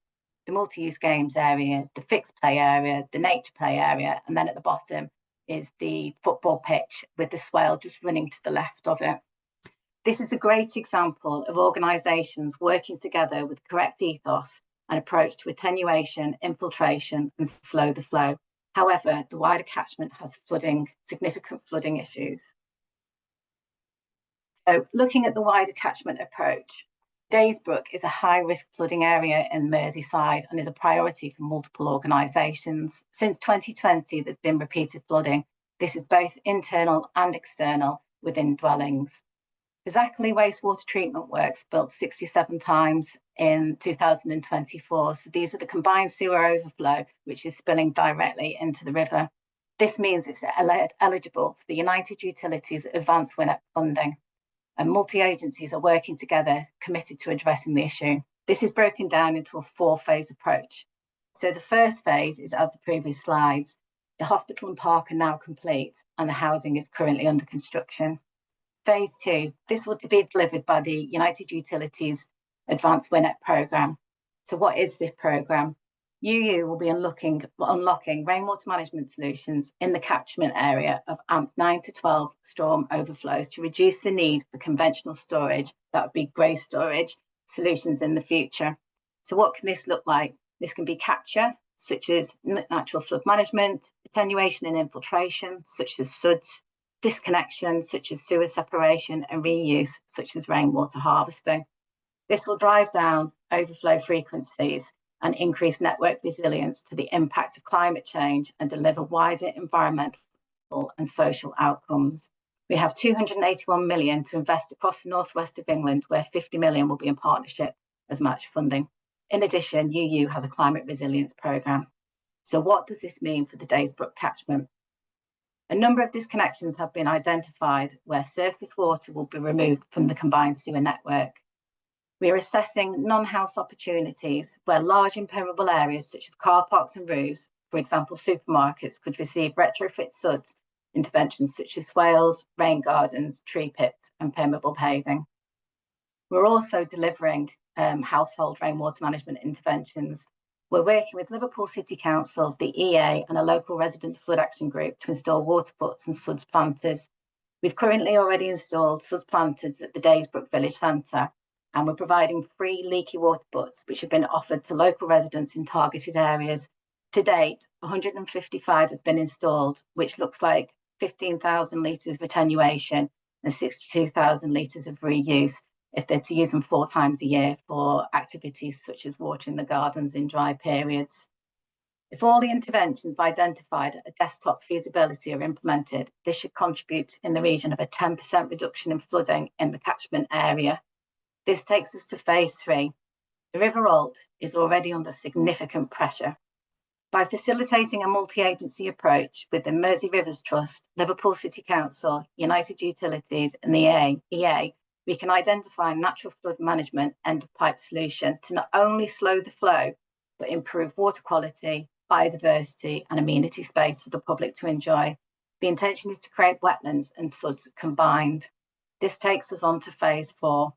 the multi-use games area, the fixed play area, the nature play area, and then at the bottom is the football pitch with the swale just running to the left of it. This is a great example of organisations working together with correct ethos and approach to attenuation, infiltration, and slow the flow. However, the wider catchment has significant flooding issues. So looking at the wider catchment approach, Daysbrook is a high-risk flooding area in Merseyside and is a priority for multiple organisations. Since 2020, there's been repeated flooding. This is both internal and external within dwellings. The Zackley wastewater treatment works built 67 times in 2024. So these are the combined sewer overflow, which is spilling directly into the river. This means it's eligible for the United Utilities Advanced WINEP funding, and multi-agencies are working together, committed to addressing the issue. This is broken down into a 4-phase approach. So the first phase is as the previous slides. The hospital and park are now complete, and the housing is currently under construction. Phase 2, this will be delivered by the United Utilities Advanced WINEP programme. So what is this programme? UU will be unlocking rainwater management solutions in the catchment area of AMP 9 to 12 storm overflows to reduce the need for conventional storage, that would be grey storage, solutions in the future. So what can this look like? This can be capture, such as natural flood management, attenuation and infiltration, such as SuDS, disconnection, such as sewer separation, and reuse, such as rainwater harvesting. This will drive down overflow frequencies and increase network resilience to the impact of climate change and deliver wider environmental and social outcomes. We have 281 million to invest across the northwest of England, where 50 million will be in partnership as match funding. In addition, UU has a climate resilience programme. So what does this mean for the Daysbrook catchment? A number of disconnections have been identified where surface water will be removed from the combined sewer network. We are assessing non-house opportunities where large impermeable areas such as car parks and roofs, for example supermarkets, could receive retrofit SuDS interventions such as swales, rain gardens, tree pits and permeable paving. We're also delivering household rainwater management interventions. We're working with Liverpool City Council, the EA and a local resident flood action group to install water butts and SuDS planters. We've currently already installed SuDS planters at the Daysbrook Village Centre, and we're providing free leaky water butts, which have been offered to local residents in targeted areas. To date, 155 have been installed, which looks like 15,000 litres of attenuation and 62,000 litres of reuse, if they're to use them 4 times a year for activities such as watering the gardens in dry periods. If all the interventions identified at a desktop feasibility are implemented, this should contribute in the region of a 10% reduction in flooding in the catchment area. This takes us to phase 3. The River Alt is already under significant pressure. By facilitating a multi-agency approach with the Mersey Rivers Trust, Liverpool City Council, United Utilities and the EA, we can identify a natural flood management end-of-pipe solution to not only slow the flow, but improve water quality, biodiversity and amenity space for the public to enjoy. The intention is to create wetlands and SuDS combined. This takes us on to phase 4.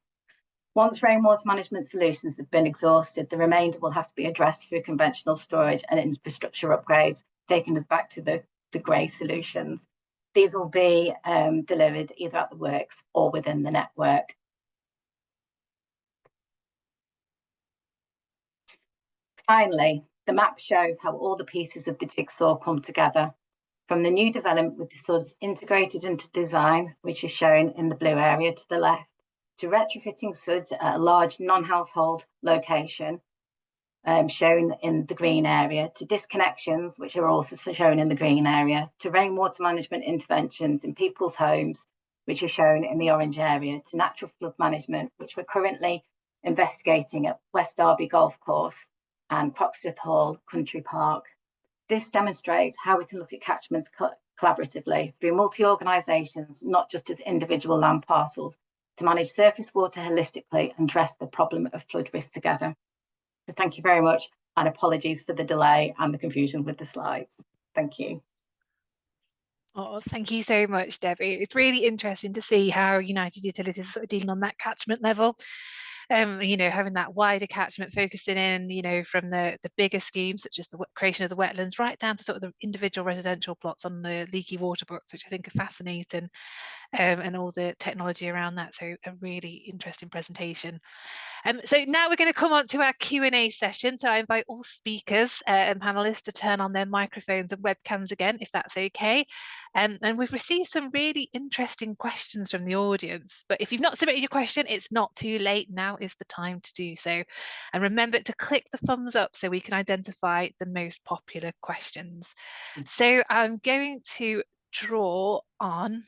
Once rainwater management solutions have been exhausted, the remainder will have to be addressed through conventional storage and infrastructure upgrades, taking us back to the grey solutions. These will be delivered either at the works or within the network. Finally, the map shows how all the pieces of the jigsaw come together. From the new development with the SuDS integrated into design, which is shown in the blue area to the left, to retrofitting SuDS at a large non-household location, shown in the green area, to disconnections, which are also shown in the green area, to rainwater management interventions in people's homes, which are shown in the orange area, to natural flood management, which we're currently investigating at West Derby Golf Course and Croxteth Hall Country Park. This demonstrates how we can look at catchments collaboratively through multi-organisations, not just as individual land parcels, to manage surface water holistically and address the problem of flood risk together. So thank you very much, and apologies for the delay and the confusion with the slides. Thank you. Oh, thank you so much, Debbie. It's really interesting to see how United Utilities are sort of dealing on that catchment level. Having that wider catchment focusing in, from the bigger schemes, such as the creation of the wetlands, right down to sort of the individual residential plots on the leaky water books, which I think are fascinating, and all the technology around that. So a really interesting presentation. So now we're going to come on to our Q&A session. So I invite all speakers and panelists to turn on their microphones and webcams again, if that's okay. And we've received some really interesting questions from the audience. But if you've not submitted your question, it's not too late. Now is the time to do so. And remember to click the thumbs up so we can identify the most popular questions. So I'm going to draw on,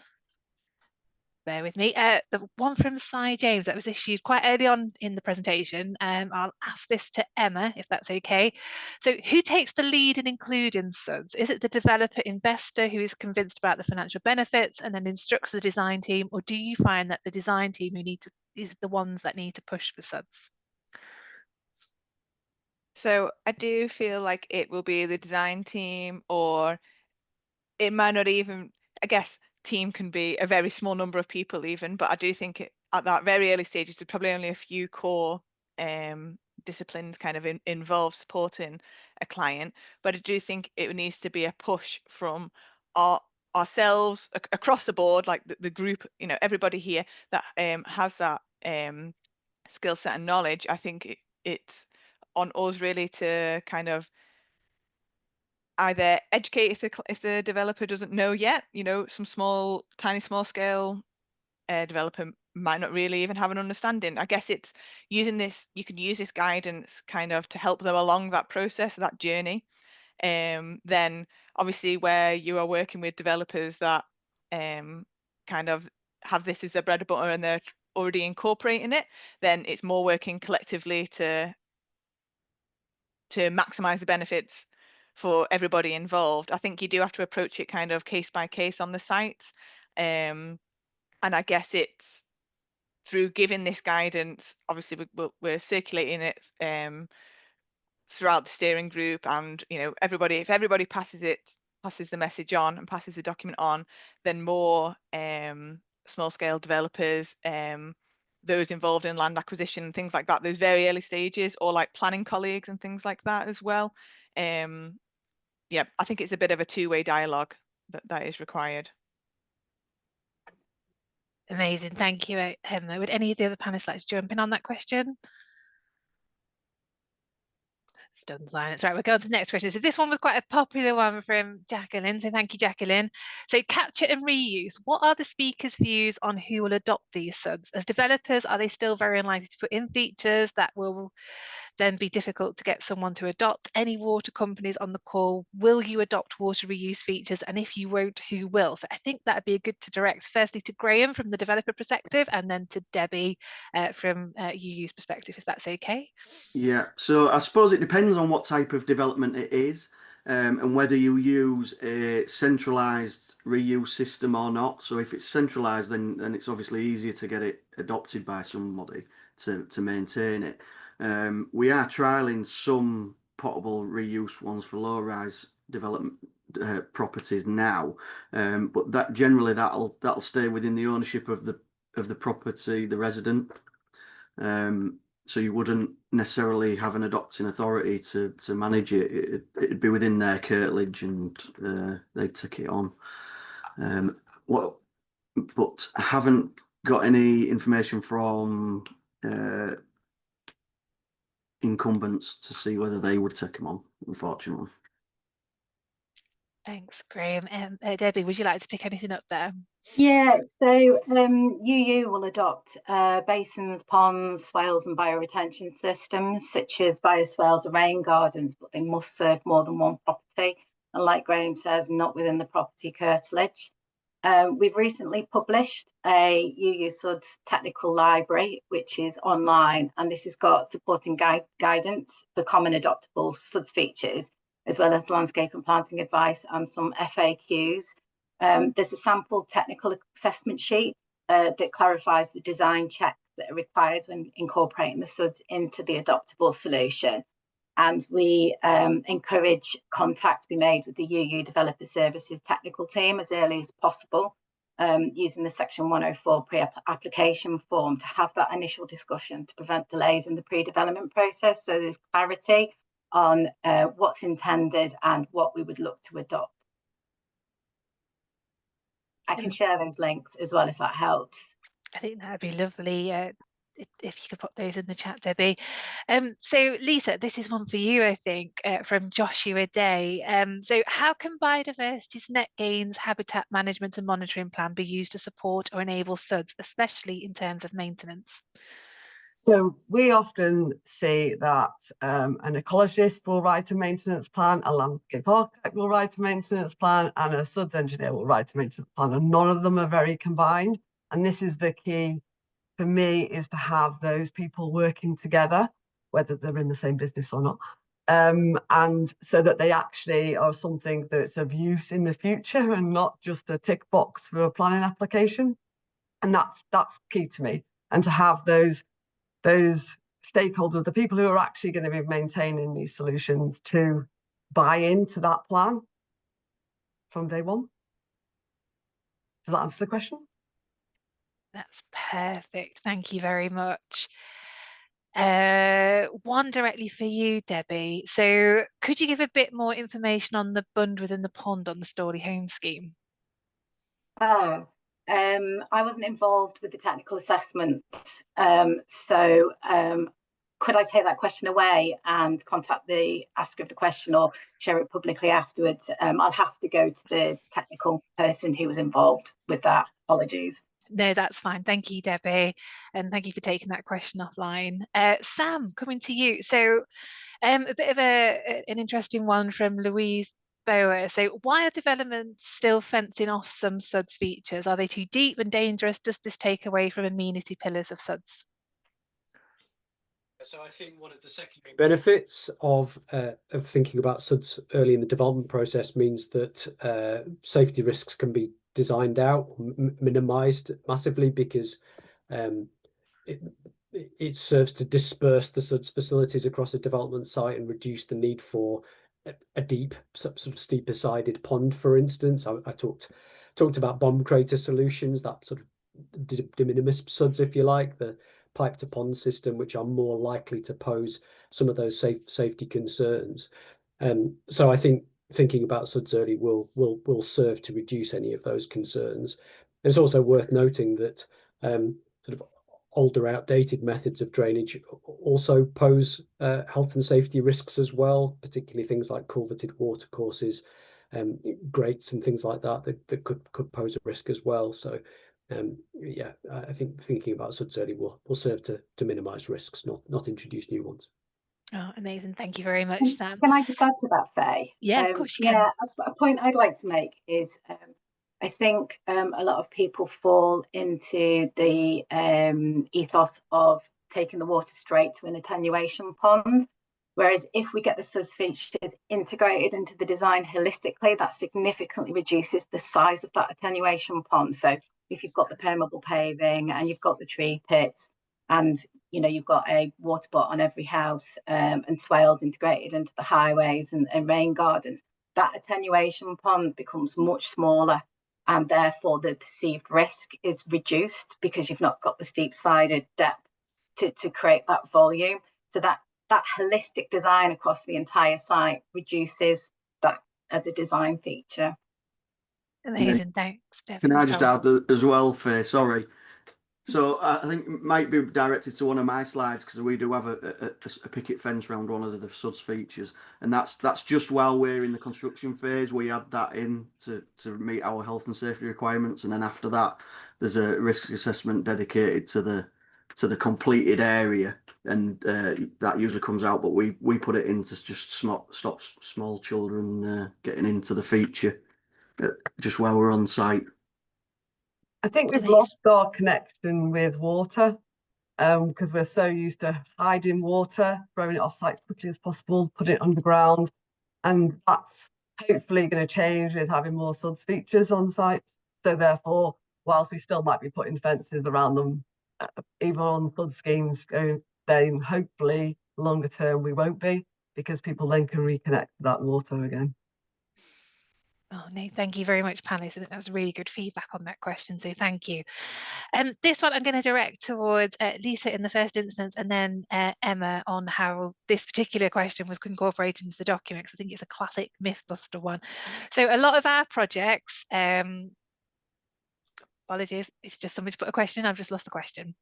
bear with me, the one from Cy James that was issued quite early on in the presentation. I'll ask this to Emma, if that's okay. So who takes the lead in including SuDS? Is it the developer investor who is convinced about the financial benefits and then instructs the design team, or do you find that the design team is the ones that need to push for SuDS? So I do feel like it will be the design team, or it might not even, I guess team can be a very small number of people even, but I do think at that very early stages, there's probably only a few core disciplines kind of involved supporting a client. But I do think it needs to be a push from ourselves across the board, like the group, everybody here that has that skill set and knowledge. I think it's on us really to kind of either educate if the developer doesn't know yet, some tiny small scale developer might not really even have an understanding. I guess it's using this, you can use this guidance kind of to help them along that process, that journey. Then obviously where you are working with developers that kind of have this as their bread and butter and they're already incorporating it, then it's more working collectively to maximize the benefits for everybody involved. I think you do have to approach it kind of case by case on the sites. And I guess it's through giving this guidance, obviously we're circulating it throughout the steering group, and if everybody passes the message on and passes the document on, then more small scale developers, those involved in land acquisition and things like that, those very early stages, or like planning colleagues and things like that as well. Yeah, I think it's a bit of a two-way dialogue that is required. Amazing, thank you, Emma. Would any of the other panelists like to jump in on that question? Stunned silence. Right, we'll go on to the next question. So this one was quite a popular one from Jacqueline. So thank you, Jacqueline. So capture and reuse. What are the speakers' views on who will adopt these SuDS? As developers, are they still very unlikely to put in features that will then be difficult to get someone to adopt? Any water companies on the call, will you adopt water reuse features? And if you won't, who will? So I think that'd be good to direct firstly to Graham from the developer perspective, and then to Debbie from UU's perspective, if that's okay. Yeah, so I suppose it depends on what type of development it is, and whether you use a centralized reuse system or not. So if it's centralized, then it's obviously easier to get it adopted by somebody to maintain it. We are trialing some potable reuse ones for low-rise development properties now, but that generally that'll stay within the ownership of the property, the resident. So you wouldn't necessarily have an adopting authority to manage it. It'd be within their curtilage, and they'd take it on. But I haven't got any information from incumbents to see whether they would take them on, unfortunately. Thanks, Graham. Debbie, would you like to pick anything up there? Yeah, so UU will adopt basins, ponds, swales and bioretention systems such as bioswales or rain gardens, but they must serve more than one property. And like Graham says, not within the property curtilage. We've recently published a UU SuDS technical library, which is online, and this has got supporting guidance for common adoptable SuDS features, as well as landscape and planting advice and some FAQs. There's a sample technical assessment sheet that clarifies the design checks that are required when incorporating the SuDS into the adoptable solution. And we encourage contact to be made with the UU Developer Services technical team as early as possible, using the Section 104 pre-application form to have that initial discussion to prevent delays in the pre-development process. So there's clarity on what's intended and what we would look to adopt. I can share those links as well if that helps. I think that'd be lovely if you could put those in the chat, Debbie. So Lisa, this is one for you, I think, from Joshua Day. So how can biodiversity's net gains, habitat management and monitoring plan be used to support or enable SuDS, especially in terms of maintenance? So we often see that an ecologist will write a maintenance plan, a landscape architect will write a maintenance plan, and a SuDS engineer will write a maintenance plan, and none of them are very combined. And this is the key for me, is to have those people working together, whether they're in the same business or not, and so that they actually are something that's of use in the future and not just a tick box for a planning application. And that's key to me. And to have those stakeholders, the people who are actually going to be maintaining these solutions, to buy into that plan from day one. Does that answer the question? That's perfect. Thank you very much. One directly for you, Debbie. So could you give a bit more information on the bund within the pond on the Storey Home scheme? I wasn't involved with the technical assessment. So could I take that question away and contact the asker of the question, or share it publicly afterwards? I'll have to go to the technical person who was involved with that. Apologies. No, that's fine. Thank you, Debbie. And thank you for taking that question offline. Sam, coming to you. So a bit of an interesting one from Louise Bower. So why are developments still fencing off some SuDS features? Are they too deep and dangerous? Does this take away from amenity pillars of SuDS? So I think one of the secondary benefits of thinking about SuDS early in the development process means that safety risks can be designed out, minimized massively, because it serves to disperse the SuDS facilities across a development site and reduce the need for a deep, sort of steeper sided pond, for instance. I talked about bomb crater solutions, that sort of de minimis SuDS, if you like, the pipe to pond system, which are more likely to pose some of those safety concerns. So I think thinking about SuDS early will serve to reduce any of those concerns. It's also worth noting that sort of older, outdated methods of drainage also pose health and safety risks as well, particularly things like culverted watercourses, grates and things like that could pose a risk as well. So yeah, I think thinking about SuDS early will serve to minimise risks, not introduce new ones. Oh, amazing. Thank you very much, Sam. Can I just add to that, Faye? Yeah, of course you can. Yeah, a point I'd like to make is I think a lot of people fall into the ethos of taking the water straight to an attenuation pond. Whereas if we get the SuDS features integrated into the design holistically, that significantly reduces the size of that attenuation pond. So if you've got the permeable paving and you've got the tree pits, and you've got a water bot on every house, and swales integrated into the highways and rain gardens, that attenuation pond becomes much smaller, and therefore the perceived risk is reduced because you've not got the steep sided depth to create that volume. So that holistic design across the entire site reduces that as a design feature. Amazing, thanks, Debbie. Can I just add as well, Faye? Sorry. So I think it might be directed to one of my slides, because we do have a picket fence around one of the SuDS features, and that's just while we're in the construction phase. We add that in to meet our health and safety requirements, and then after that, there's a risk assessment dedicated to the completed area, and that usually comes out. But we put it in to just stop small children getting into the feature just while we're on site. I think we've lost our connection with water, because we're so used to hiding water, throwing it off site as quickly as possible, put it underground, and that's hopefully going to change with having more SuDS features on sites. So therefore, whilst we still might be putting fences around them, even on SuDS schemes, then hopefully longer term we won't be, because people then can reconnect to that water again. Oh, no, thank you very much, panelists. I think that was really good feedback on that question, so thank you. This one I'm going to direct towards Lisa in the first instance, and then Emma on how this particular question was incorporated into the document, because I think it's a classic Mythbuster one. So a lot of our projects, apologies, it's just somebody put a question, I've just lost the question.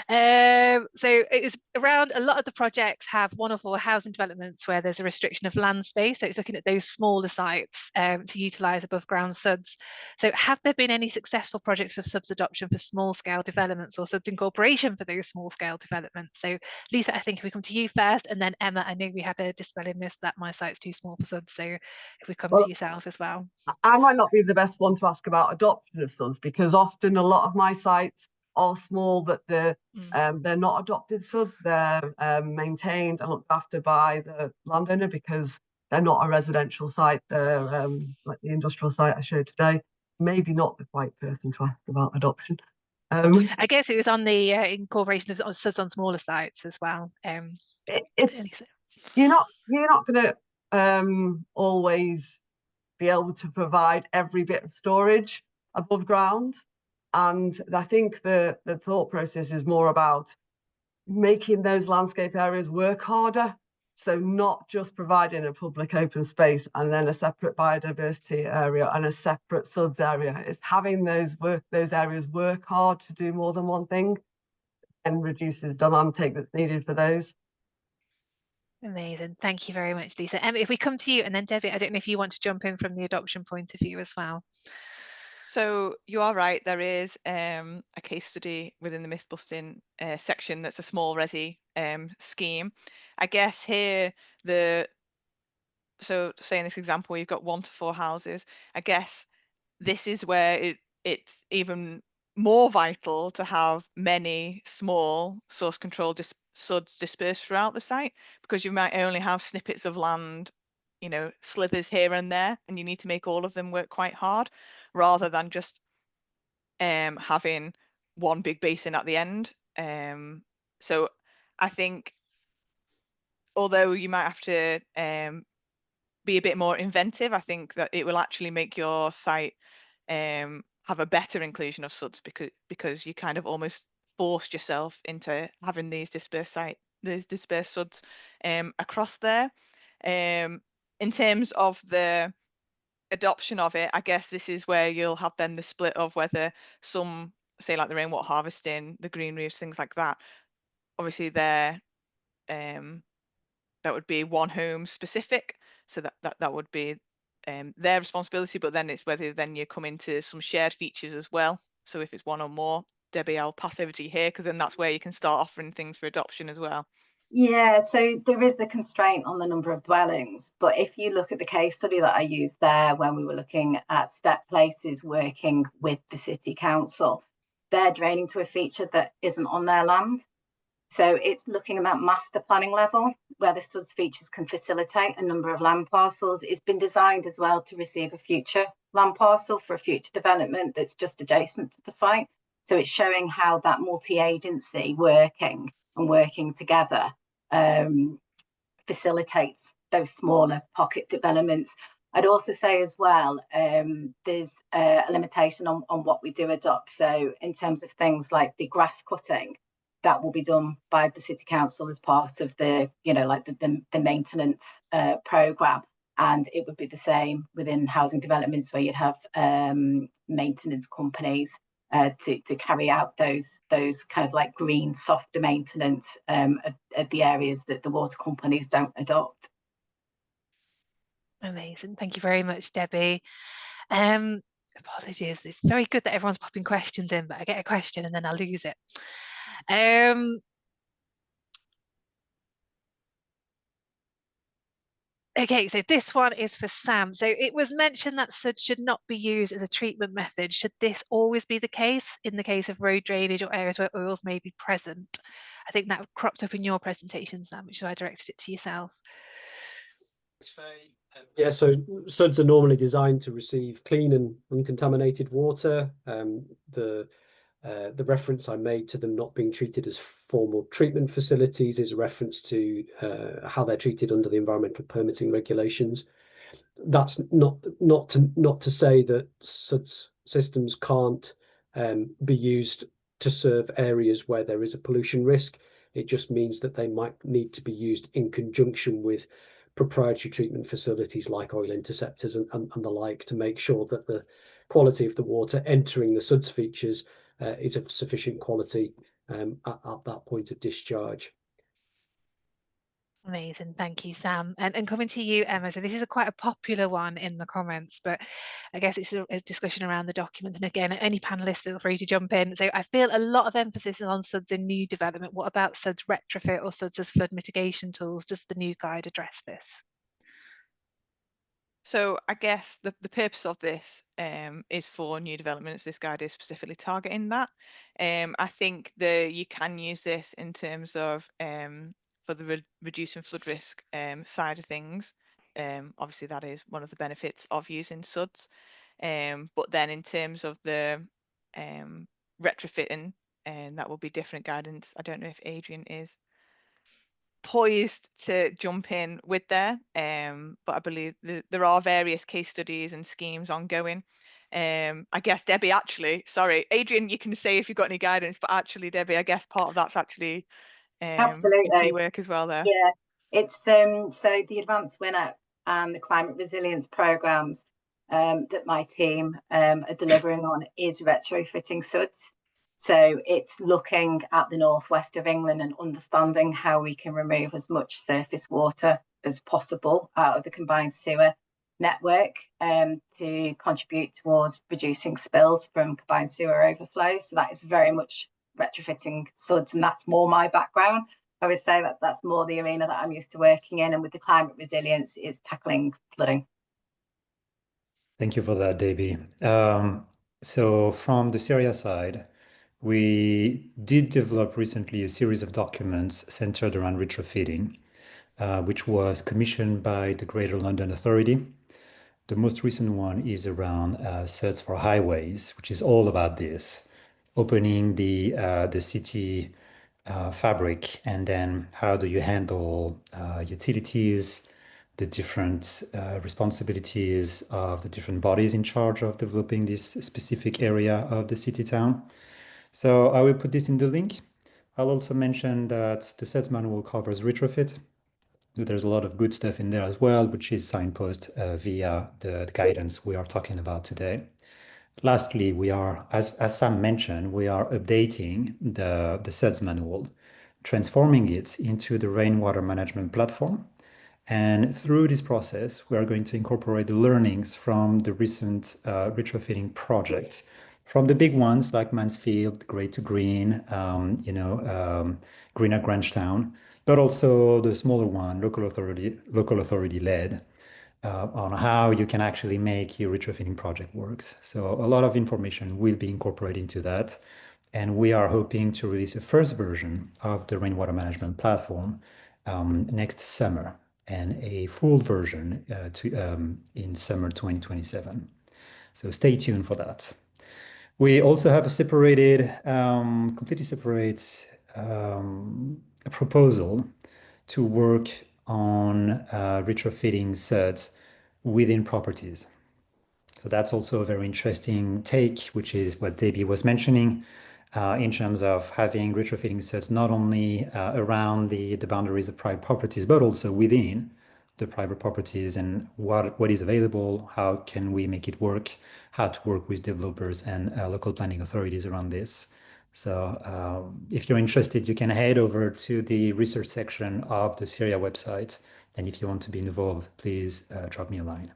So it's around, a lot of the projects have 1 or 4 housing developments where there's a restriction of land space, so it's looking at those smaller sites to utilise above ground SuDS. So have there been any successful projects of SuDS adoption for small scale developments, or SuDS incorporation for those small scale developments? So Lisa, I think if we come to you first, and then Emma, I know we had a dispel in this that my site's too small for SuDS, so if we come to yourself as well. I might not be the best one to ask about adoption of SuDS, because often a lot of my sites are small, that they're not adopted SuDS. They're maintained and looked after by the landowner, because they're not a residential site. They're like the industrial site I showed today. Maybe not the right person to ask about adoption. I guess it was on the incorporation of SuDS on smaller sites as well. You're not going to always be able to provide every bit of storage above ground. And I think the thought process is more about making those landscape areas work harder. So not just providing a public open space and then a separate biodiversity area and a separate SuDS area. It's having those areas work hard to do more than one thing, and reduces the land take that's needed for those. Amazing. Thank you very much, Lisa. Emma, if we come to you, and then Debbie, I don't know if you want to jump in from the adoption point of view as well. So you are right, there is a case study within the myth-busting section that's a small resi scheme. I guess here, so say in this example, you've got 1 to 4 houses. I guess this is where it's even more vital to have many small source control SuDS dispersed throughout the site, because you might only have snippets of land, slithers here and there, and you need to make all of them work quite hard, rather than just having one big basin at the end. So I think, although you might have to be a bit more inventive, I think that it will actually make your site have a better inclusion of SuDS, because you kind of almost forced yourself into having these dispersed SuDS across there. In terms of the adoption of it, I guess this is where you'll have then the split of whether some, say like the rainwater harvesting, the green roofs, things like that, obviously they're that would be one home specific, so that would be their responsibility, but then it's whether then you come into some shared features as well. So if it's 1 or more, Debbie, I'll pass over to you here, because then that's where you can start offering things for adoption as well. Yeah, so there is the constraint on the number of dwellings, but if you look at the case study that I used there, when we were looking at step places working with the city council, they're draining to a feature that isn't on their land. So it's looking at that master planning level, where the SuDS features can facilitate a number of land parcels. It's been designed as well to receive a future land parcel for a future development that's just adjacent to the site. So it's showing how that multi-agency working together facilitates those smaller pocket developments. I'd also say as well, there's a limitation on what we do adopt. So in terms of things like the grass cutting, that will be done by the city council as part of the, like the maintenance programme. And it would be the same within housing developments, where you'd have maintenance companies to carry out those kind of like green softer maintenance at the areas that the water companies don't adopt. Amazing. Thank you very much, Debbie. Apologies. It's very good that everyone's popping questions in, but I get a question and then I lose it. Okay, so this one is for Sam. So it was mentioned that SuDS should not be used as a treatment method. Should this always be the case in the case of road drainage or areas where oils may be present? I think that cropped up in your presentation, Sam, which is why I directed it to yourself. Yeah, so SuDS are normally designed to receive clean and uncontaminated water. The reference I made to them not being treated as formal treatment facilities is a reference to how they're treated under the environmental permitting regulations. That's not to say that SuDS systems can't be used to serve areas where there is a pollution risk. It just means that they might need to be used in conjunction with proprietary treatment facilities like oil interceptors and the like, to make sure that the quality of the water entering the SuDS features is of sufficient quality at that point of discharge. Amazing, thank you, Sam. And coming to you, Emma. So this is quite a popular one in the comments, but I guess it's a discussion around the document. And again, any panelists, feel free to jump in. So I feel a lot of emphasis on SuDS in new development. What about SuDS retrofit or SuDS as flood mitigation tools? Does the new guide address this? So I guess the purpose of this is for new developments. This guide is specifically targeting that. I think you can use this in terms of for the reducing flood risk side of things. Obviously, that is one of the benefits of using SuDS. But then in terms of the retrofitting, that will be different guidance. I don't know if Adrian is poised to jump in with there, but I believe there are various case studies and schemes ongoing. I guess Debbie, actually, sorry, Adrian, you can say if you've got any guidance, but actually, Debbie, I guess part of that's actually Absolutely work as well there. Yeah, it's so the Advanced Winner and the climate resilience programs that my team are delivering on is retrofitting SuDS. So it's looking at the northwest of England and understanding how we can remove as much surface water as possible out of the combined sewer network to contribute towards reducing spills from combined sewer overflows. So that is very much retrofitting SuDS, and that's more my background. I would say that that's more the arena that I'm used to working in, and with the climate resilience is tackling flooding. Thank you for that, Debbie. So from the CIRIA side, we did develop recently a series of documents centered around retrofitting, which was commissioned by the Greater London Authority. The most recent one is around SuDS for highways, which is all about this, opening the city fabric, and then how do you handle utilities, the different responsibilities of the different bodies in charge of developing this specific area of the city town. So I will put this in the link. I'll also mention that the SuDS manual covers retrofit. So there's a lot of good stuff in there as well, which is signposted via the guidance we are talking about today. Lastly, we are, as Sam mentioned, we are updating the SuDS manual, transforming it into the rainwater management platform. And through this process, we are going to incorporate the learnings from the recent retrofitting projects, from the big ones like Mansfield, Grey to Green, Green at Grangetown, but also the smaller one, local authority led, on how you can actually make your retrofitting project works. So a lot of information will be incorporated into that. And we are hoping to release a first version of the rainwater management platform next summer, and a full version in summer 2027. So stay tuned for that. We also have a separated, completely separate proposal to work on retrofitting SuDS within properties. So that's also a very interesting take, which is what Debbie was mentioning. in terms of having retrofitting SuDS not only around the boundaries of private properties, but also within the private properties, and what is available, how can we make it work, how to work with developers and local planning authorities around this. So if you're interested, you can head over to the research section of the CIRIA website. And if you want to be involved, please drop me a line.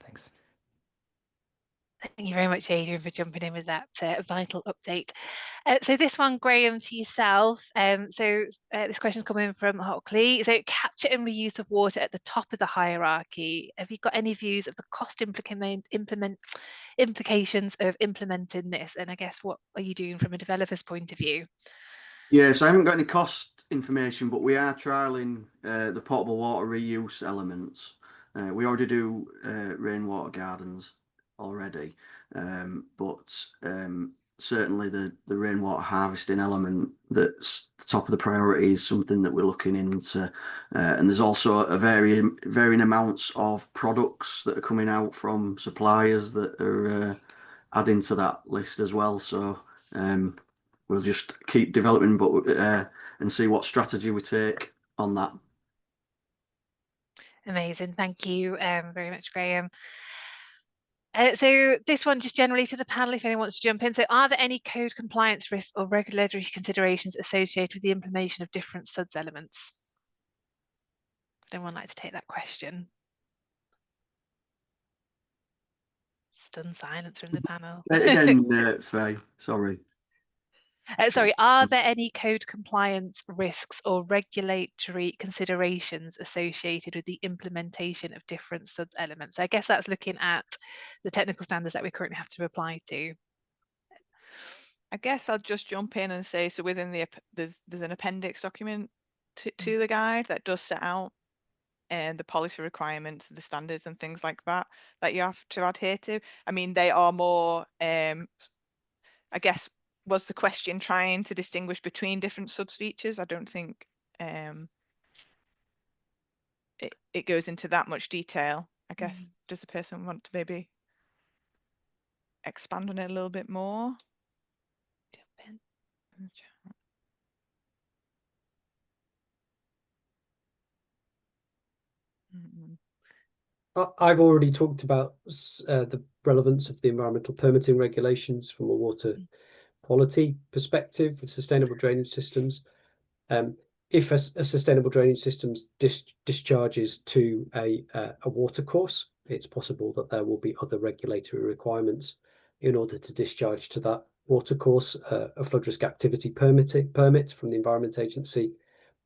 Thanks. Thank you very much, Adrian, for jumping in with that vital update. So this one, Graham, to yourself. This question is coming from Hockley. So capture and reuse of water at the top of the hierarchy. Have you got any views of the cost implications of implementing this? And I guess, what are you doing from a developer's point of view? Yeah, so I haven't got any cost information, but we are trialling the potable water reuse elements. We already do rainwater gardens already, but certainly the rainwater harvesting element that's the top of the priority is something that we're looking into. And there's also a varying amounts of products that are coming out from suppliers that are adding to that list as well. So we'll just keep developing, and see what strategy we take on that. Amazing, thank you very much, Graham. So this one just generally to the panel, if anyone wants to jump in. So are there any code compliance risks or regulatory considerations associated with the implementation of different SuDS elements? Would anyone like to take that question? Stunned silence from the panel. Again, Faye, sorry. Sorry, are there any code compliance risks or regulatory considerations associated with the implementation of different SuDS elements? I guess that's looking at the technical standards that we currently have to apply to. I guess I'll just jump in and say, so within there's an appendix document to the guide that does set out the policy requirements, the standards and things like that you have to adhere to. I mean, they are more, I guess, was the question trying to distinguish between different SuDS features? I don't think it goes into that much detail. I guess, does the person want to maybe expand on it a little bit more? Jump in. I've already talked about the relevance of the environmental permitting regulations from a water quality perspective with sustainable drainage systems. If a sustainable drainage system discharges to a water course, it's possible that there will be other regulatory requirements in order to discharge to that water course. A flood risk activity permit from the Environment Agency.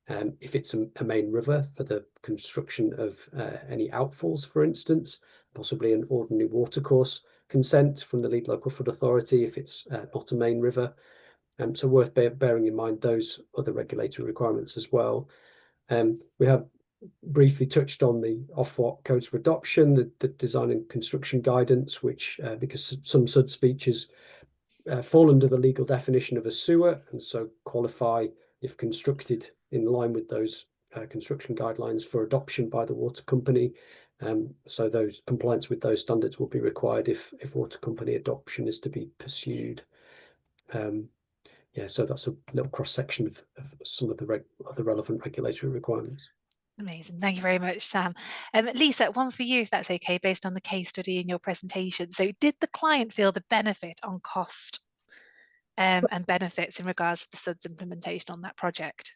If it's a main river, for the construction of any outfalls, for instance, possibly an ordinary watercourse consent from the lead local flood authority if it's not a main river. So worth bearing in mind those other regulatory requirements as well. We have briefly touched on the Ofwat codes for adoption, the design and construction guidance, which because some SuDS features fall under the legal definition of a sewer and so qualify if constructed in line with those construction guidelines for adoption by the water company. So those compliance with those standards will be required if water company adoption is to be pursued. Yeah, so that's a little cross section of some of the other relevant regulatory requirements. Amazing, thank you very much, Sam. Lisa, one for you, if that's okay, based on the case study in your presentation. So did the client feel the benefit on cost and benefits in regards to the SuDS implementation on that project?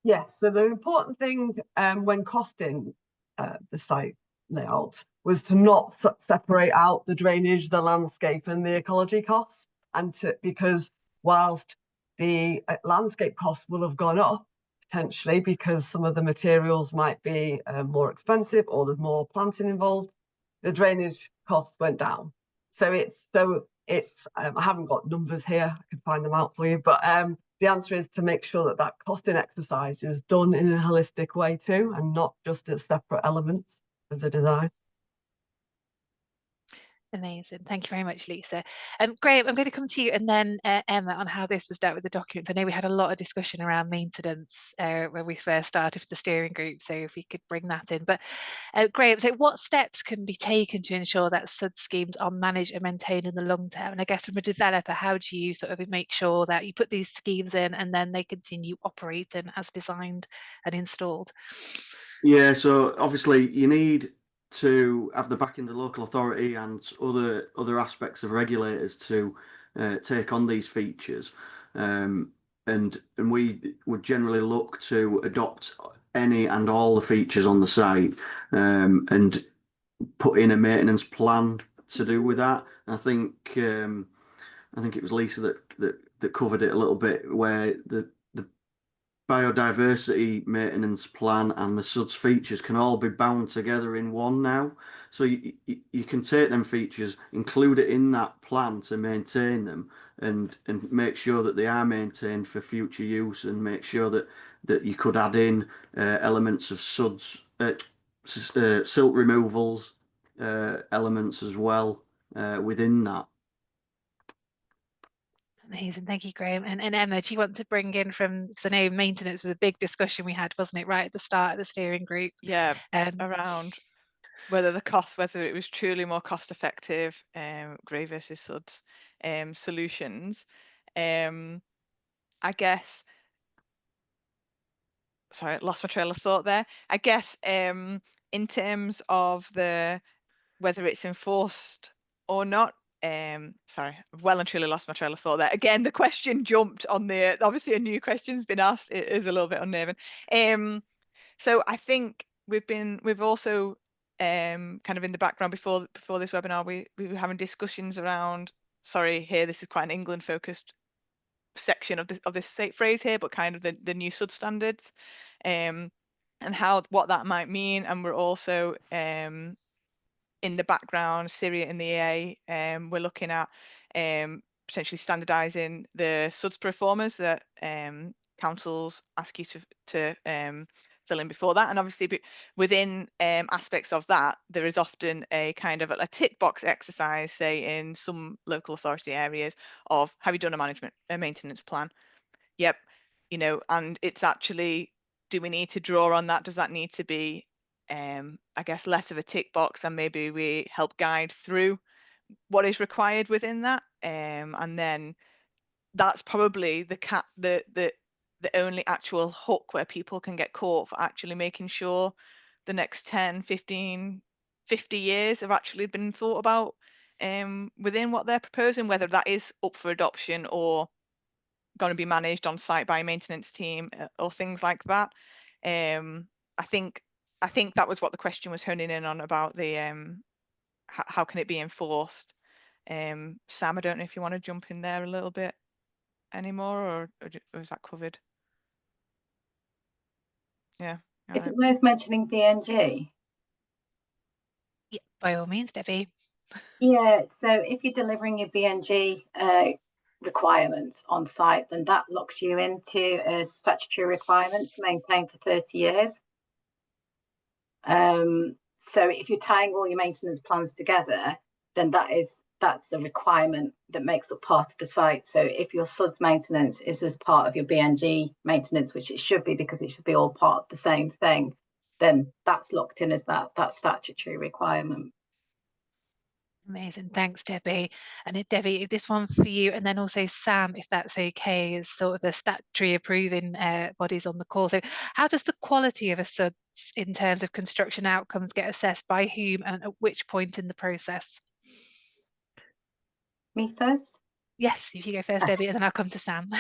Yes, so the important thing when costing the site layout was to not separate out the drainage, the landscape and the ecology costs, and because whilst the landscape costs will have gone up potentially because some of the materials might be more expensive or there's more planting involved, the drainage costs went down. So it's I haven't got numbers here, I can find them out for you, but the answer is to make sure that that costing exercise is done in a holistic way too, and not just as separate elements of the design. Amazing. Thank you very much, Lisa. Graham, I'm going to come to you and then Emma on how this was dealt with the documents. I know we had a lot of discussion around maintenance when we first started with the steering group, so if we could bring that in. But Graham, so what steps can be taken to ensure that SuDS schemes are managed and maintained in the long term? And I guess from a developer, how do you sort of make sure that you put these schemes in and then they continue operating as designed and installed? Yeah, so obviously you need to have the backing of the local authority and other aspects of regulators to take on these features, and we would generally look to adopt any and all the features on the site, and put in a maintenance plan to do with that. I think it was Lisa that covered it a little bit, where the biodiversity maintenance plan and the SuDS features can all be bound together in one now. So you can take them features, include it in that plan to maintain them, and make sure that they are maintained for future use, and make sure that you could add in elements of SuDS, silt removals, elements as well within that. Amazing, thank you, Graham. And Emma, do you want to bring in from, because I know maintenance was a big discussion we had, wasn't it, right at the start of the steering group? Yeah, around whether it was truly more cost effective, grey versus SuDS solutions. I guess, sorry, I lost my trail of thought there. I guess in terms of whether it's enforced or not, sorry, I've well and truly lost my trail of thought there. Again, the question jumped on obviously a new question's been asked. It is a little bit unnerving. So I think we've also kind of in the background before this webinar, we were having discussions around, sorry, here this is quite an England focused section of this phrase here, but kind of the new SuDS standards, and what that might mean. And we're also in the background, CIRIA and the EA, we're looking at potentially standardising the SuDS performers that councils ask you to fill in before that. And obviously within aspects of that, there is often a kind of a tick box exercise, say in some local authority areas, of have you done a maintenance plan? Yep. And it's actually, do we need to draw on that? Does that need to be I guess less of a tick box, and maybe we help guide through what is required within that, and then that's probably the only actual hook where people can get caught for actually making sure the next 10, 15, 50 years have actually been thought about within what they're proposing, whether that is up for adoption or going to be managed on site by a maintenance team or things like that. I think that was what the question was honing in on, about the how can it be enforced. Sam, I don't know if you want to jump in there a little bit anymore, or is that covered? Yeah. Is it worth mentioning BNG? Yeah, by all means, Debbie. Yeah, so if you're delivering your BNG requirements on site, then that locks you into a statutory requirement to maintain for 30 years. So if you're tying all your maintenance plans together, then that's a requirement that makes up part of the site. So if your SuDS maintenance is as part of your BNG maintenance, which it should be because it should be all part of the same thing, then that's locked in as that statutory requirement. Amazing, thanks, Debbie. And Debbie, this one for you, and then also Sam, if that's okay, is sort of the statutory approving bodies on the call. So how does the quality of a SuDS in terms of construction outcomes get assessed by whom and at which point in the process? Me first? Yes, if you go first, Debbie, and then I'll come to Sam.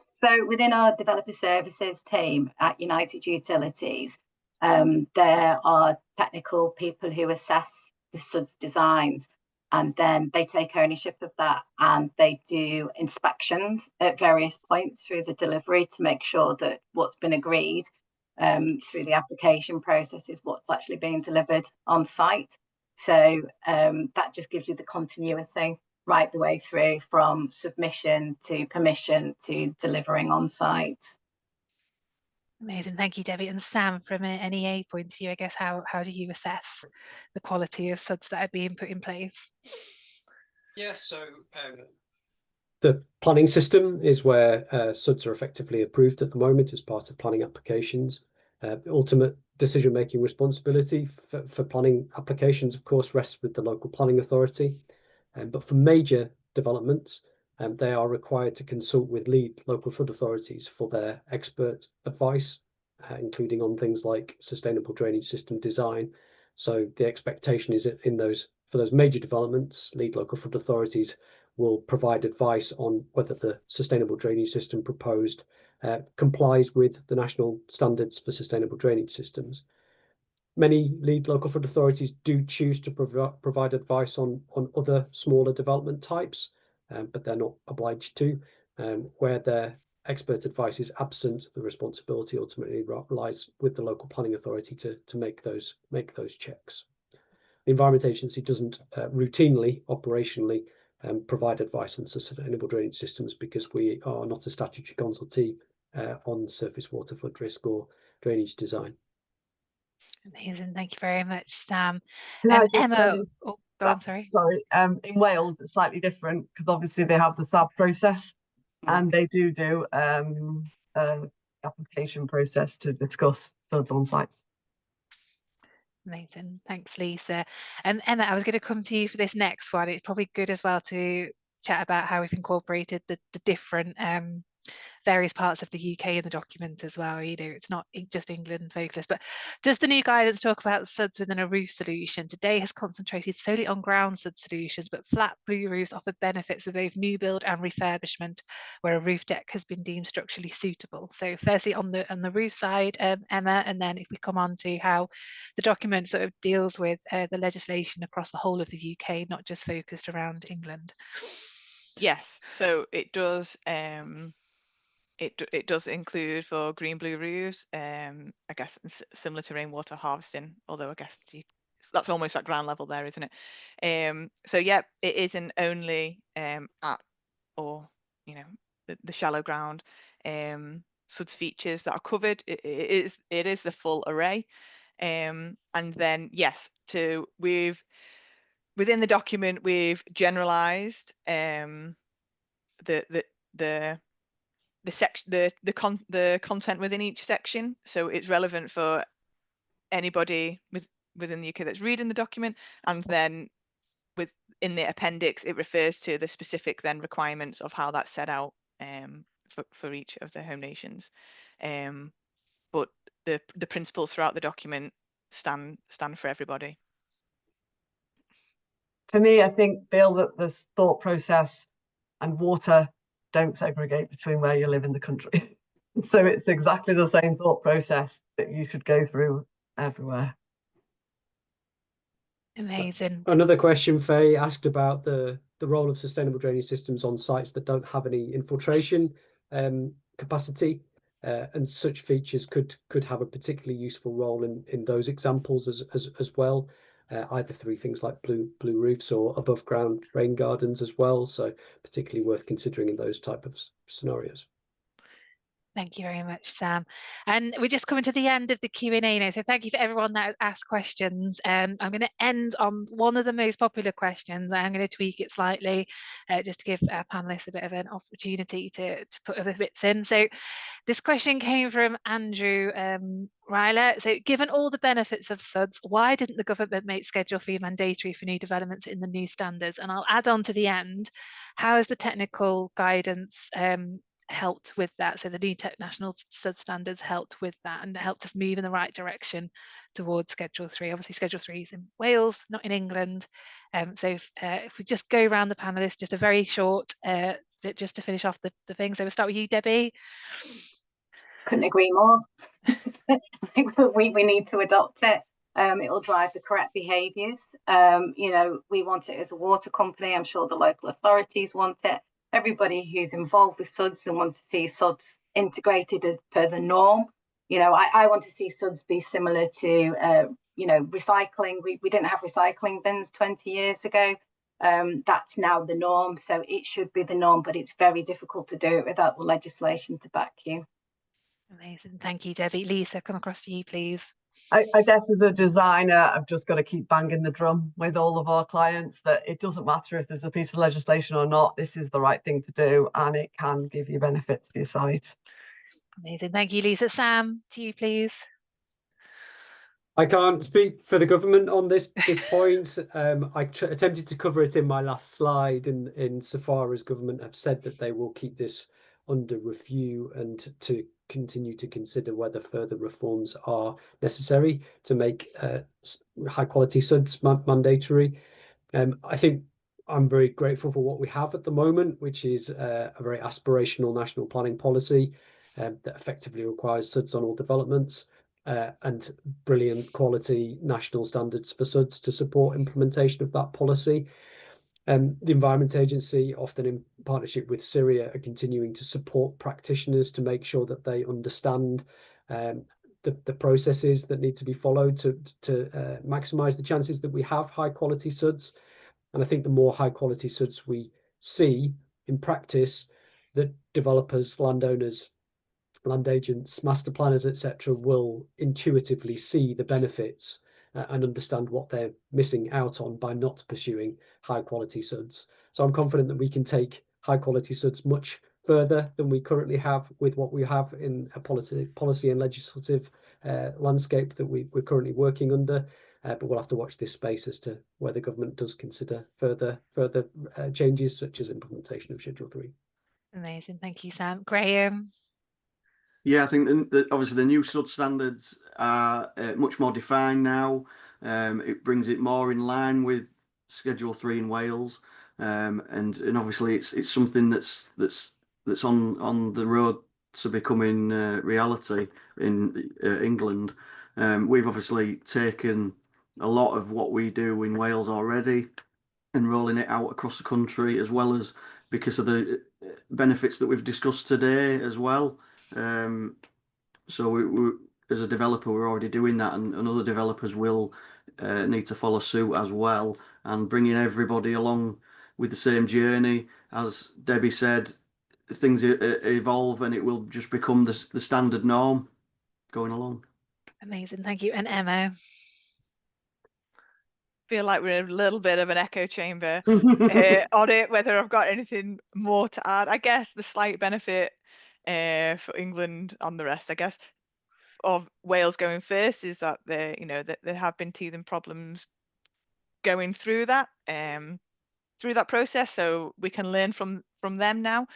So within our developer services team at United Utilities, there are technical people who assess the SuDS designs, and then they take ownership of that, and they do inspections at various points through the delivery to make sure that what's been agreed through the application process is what's actually being delivered on site. So that just gives you the continuity right the way through, from submission to permission to delivering on site. Amazing, thank you, Debbie. And Sam, from an EA point of view, I guess how do you assess the quality of SuDS that are being put in place? Yeah, so the planning system is where SuDS are effectively approved at the moment as part of planning applications. Ultimate decision-making responsibility for planning applications, of course, rests with the local planning authority. But for major developments, they are required to consult with lead local flood authorities for their expert advice, including on things like sustainable drainage system design. So the expectation is that for those major developments, lead local flood authorities will provide advice on whether the sustainable drainage system proposed complies with the national standards for sustainable drainage systems. Many lead local flood authorities do choose to provide advice on other smaller development types, but they're not obliged to. Where their expert advice is absent, the responsibility ultimately lies with the local planning authority to make those checks. The Environment Agency doesn't routinely, operationally, provide advice on sustainable drainage systems because we are not a statutory consultee on surface water flood risk or drainage design. Amazing, thank you very much, Sam. Can I just Emma, say oh, go on, sorry. Sorry, in Wales it's slightly different because obviously they have the SAB process and they do an application process to discuss SuDS on sites. Amazing, thanks, Lisa. And Emma, I was going to come to you for this next one. It's probably good as well to chat about how we've incorporated the different various parts of the UK in the document as well. You know, it's not just England focused, but does the new guidance talk about SuDS within a roof solution? Today has concentrated solely on ground SuDS solutions, but flat blue roofs offer benefits of both new build and refurbishment, where a roof deck has been deemed structurally suitable. So firstly on the roof side, Emma, and then if we come on to how the document sort of deals with the legislation across the whole of the UK, not just focused around England. Yes, so it does. It does include for green blue roofs. I guess similar to rainwater harvesting, although I guess that's almost at ground level there, isn't it? So yeah, it isn't only at, or you know, the shallow ground SuDS features that are covered. It is the full array. And then yes, within the document we've generalized the content within each section, so it's relevant for anybody within the UK that's reading the document, and then in the appendix it refers to the specific then requirements of how that's set out for each of the home nations, but the principles throughout the document stand for everybody. For me, I think, Bill, that the thought process and water don't segregate between where you live in the country. So it's exactly the same thought process that you should go through everywhere. Amazing. Another question, Faye, asked about the role of sustainable drainage systems on sites that don't have any infiltration capacity, and such features could have a particularly useful role in those examples as well, either through things like blue roofs or above ground rain gardens as well. So particularly worth considering in those type of scenarios. Thank you very much, Sam. And we're just coming to the end of the Q&A now. So thank you for everyone that has asked questions. I'm going to end on one of the most popular questions. I'm going to tweak it slightly just to give our panelists a bit of an opportunity to put other bits in. So this question came from Andrew Ryler. So given all the benefits of SuDS, why didn't the government make Schedule 3 mandatory for new developments in the new standards? And I'll add on to the end, how has the technical guidance helped with that? So the new national SuDS standards helped with that and helped us move in the right direction towards Schedule 3. Obviously Schedule 3 is in Wales, not in England. So if we just go around the panelists, just a very short just to finish off the things. So we'll start with you, Debbie. Couldn't agree more. I think we need to adopt it. It'll drive the correct behaviours. You know, we want it as a water company. I'm sure the local authorities want it. Everybody who's involved with SuDS and wants to see SuDS integrated as per the norm. You know, I want to see SuDS be similar to, you know, recycling. We didn't have recycling bins 20 years ago. That's now the norm. So it should be the norm, but it's very difficult to do it without the legislation to back you. Amazing. Thank you, Debbie. Lisa, come across to you, please. I guess as a designer, I've just got to keep banging the drum with all of our clients that it doesn't matter if there's a piece of legislation or not, this is the right thing to do and it can give you benefits for your site. Amazing. Thank you, Lisa. Sam, to you, please. I can't speak for the government on this point. I attempted to cover it in my last slide, in so far as government have said that they will keep this under review and to continue to consider whether further reforms are necessary to make high quality SuDS mandatory. I think I'm very grateful for what we have at the moment, which is a very aspirational national planning policy that effectively requires SuDS on all developments. And brilliant quality national standards for SuDS to support implementation of that policy. The Environment Agency, often in partnership with CIRIA, are continuing to support practitioners to make sure that they understand the processes that need to be followed to maximise the chances that we have high quality SuDS. And I think the more high quality SuDS we see in practice, that developers, landowners, land agents, master planners, etc., will intuitively see the benefits and understand what they're missing out on by not pursuing high quality SuDS. So I'm confident that we can take high quality SuDS much further than we currently have with what we have in a policy and legislative landscape that we're currently working under. But we'll have to watch this space as to whether government does consider further changes, such as implementation of Schedule 3. Amazing. Thank you, Sam. Graham. Yeah, I think obviously the new SuDS standards are much more defined now. It brings it more in line with Schedule 3 in Wales, and obviously it's something that's on the road to becoming reality in England. We've obviously taken a lot of what we do in Wales already and rolling it out across the country, as well as because of the benefits that we've discussed today as well. So we as a developer, we're already doing that, and other developers will need to follow suit as well, and bringing everybody along with the same journey. As Debbie said, things evolve, and it will just become the standard norm going along. Amazing. Thank you. And Emma. Feel like we're in a little bit of an echo chamber on it, whether I've got anything more to add. I guess the slight benefit for England on the rest, I guess, of Wales going first is that there have been teething problems going through that process, so we can learn from them now.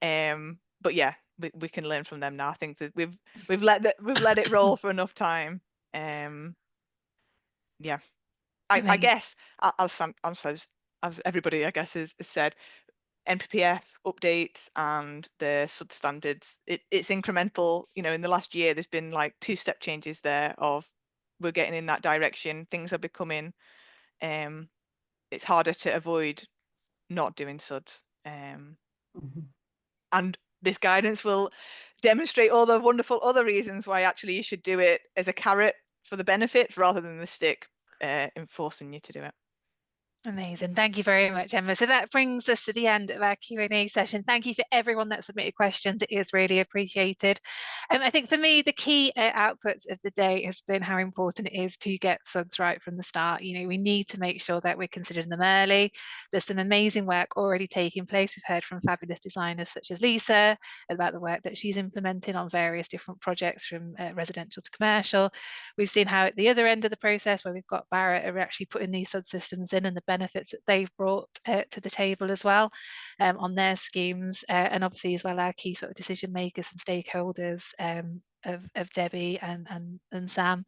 But yeah, we can learn from them now. I think that we've let it roll for enough time. Yeah. I guess, as everybody, I guess, has said, NPPF updates and the SuDS standards, it's incremental. In the last year, there's been like 2-step changes there of we're getting in that direction. Things are becoming, it's harder to avoid not doing SuDS. And this guidance will demonstrate all the wonderful other reasons why actually you should do it as a carrot for the benefits rather than the stick enforcing you to do it. Amazing. Thank you very much, Emma. So that brings us to the end of our Q&A session. Thank you for everyone that submitted questions. It is really appreciated. I think for me, the key outputs of the day has been how important it is to get SuDS right from the start. We need to make sure that we're considering them early. There's some amazing work already taking place. We've heard from fabulous designers such as Lisa about the work that she's implementing on various different projects from residential to commercial. We've seen how at the other end of the process, where we've got Barratt, are actually putting these SuDS systems in and the benefits that they've brought to the table as well on their schemes, and obviously as well our key sort of decision makers and stakeholders of Debbie and Sam,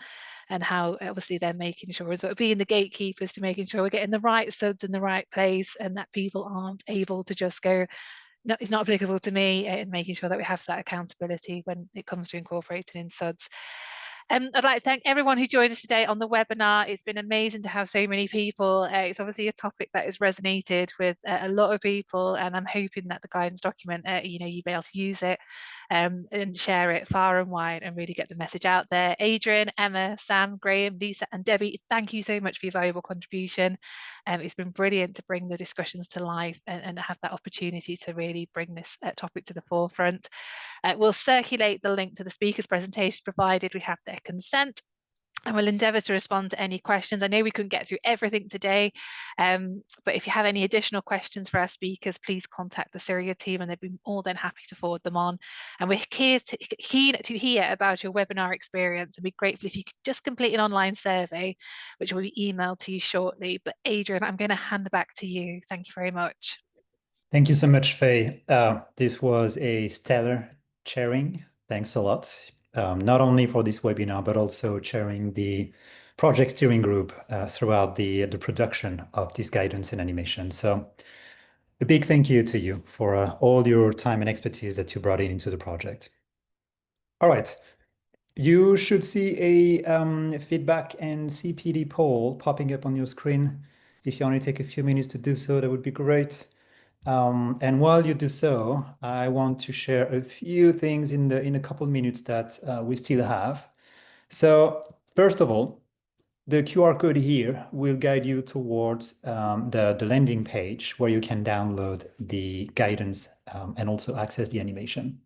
and how obviously they're making sure as well being the gatekeepers to making sure we're getting the right SuDS in the right place, and that people aren't able to just go, no, it's not applicable to me, and making sure that we have that accountability when it comes to incorporating in SuDS. I'd like to thank everyone who joined us today on the webinar. It's been amazing to have so many people. It's obviously a topic that has resonated with a lot of people, and I'm hoping that the guidance document, you'll be able to use it and share it far and wide and really get the message out there. Adrian, Emma, Sam, Graham, Lisa and Debbie, thank you so much for your valuable contribution. It's been brilliant to bring the discussions to life and have that opportunity to really bring this topic to the forefront. We'll circulate the link to the speakers' presentation provided we have their consent, and we'll endeavour to respond to any questions. I know we couldn't get through everything today, but if you have any additional questions for our speakers, please contact the CIRIA team and they'd be more than happy to forward them on. And we're keen to hear about your webinar experience and be grateful if you could just complete an online survey, which will be emailed to you shortly. But Adrian, I'm going to hand back to you. Thank you very much. Thank you so much, Faye. This was a stellar chairing. Thanks a lot. Not only for this webinar, but also chairing the project steering group throughout the production of this guidance and animation. So a big thank you to you for all your time and expertise that you brought into the project. All right. You should see a feedback and CPD poll popping up on your screen. If you only take a few minutes to do so, that would be great. And while you do so, I want to share a few things in a couple minutes that we still have. So first of all, the QR code here will guide you towards the landing page where you can download the guidance and also access the animation.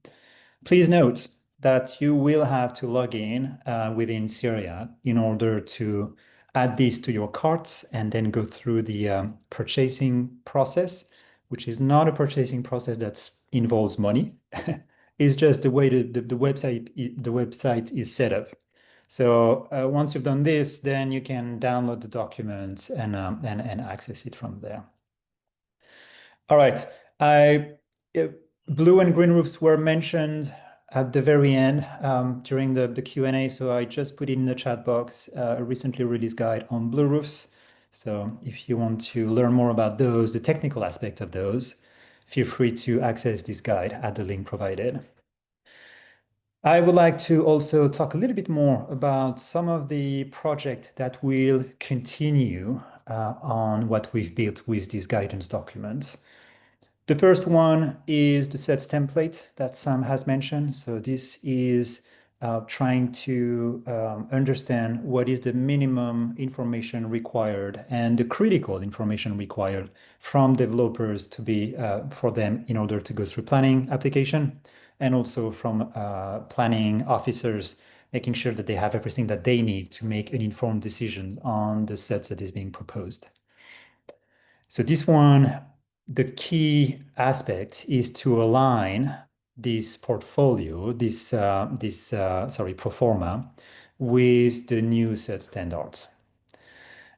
Please note that you will have to log in within CIRIA in order to add this to your cart and then go through the purchasing process, which is not a purchasing process that involves money. It's just the way the website is set up. So once you've done this, then you can download the documents and access it from there. All right. Blue and green roofs were mentioned at the very end during the Q&A, so I just put in the chat box a recently released guide on blue roofs. So if you want to learn more about those, the technical aspect of those, feel free to access this guide at the link provided. I would like to also talk a little bit more about some of the projects that will continue on what we've built with these guidance documents. The first one is the SuDS template that Sam has mentioned. So this is trying to understand what is the minimum information required and the critical information required from developers to be for them in order to go through planning application, and also from planning officers, making sure that they have everything that they need to make an informed decision on the SuDS that is being proposed. So this one, the key aspect is to align this portfolio, pro forma, with the new SuDS standards.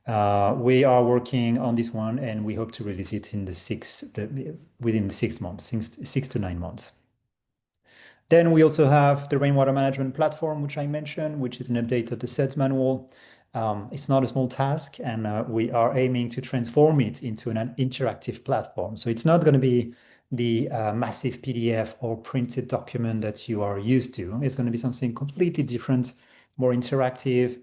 We are working on this one, and we hope to release it in within 6 months, 6 to 9 months. Then we also have the rainwater management platform, which I mentioned, which is an update of the SuDS manual. It's not a small task, and we are aiming to transform it into an interactive platform. So it's not going to be the massive PDF or printed document that you are used to. It's going to be something completely different, more interactive,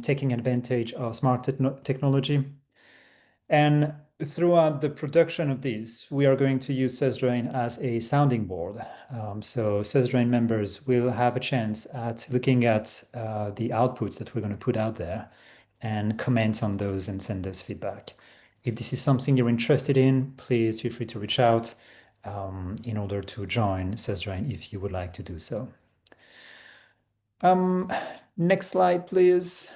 taking advantage of smart technology. And throughout the production of this, we are going to use SudsDrain as a sounding board. So SudsDrain members will have a chance at looking at the outputs that we're going to put out there and comment on those and send us feedback. If this is something you're interested in, please feel free to reach out in order to join SudsDrain if you would like to do so. Next slide, please.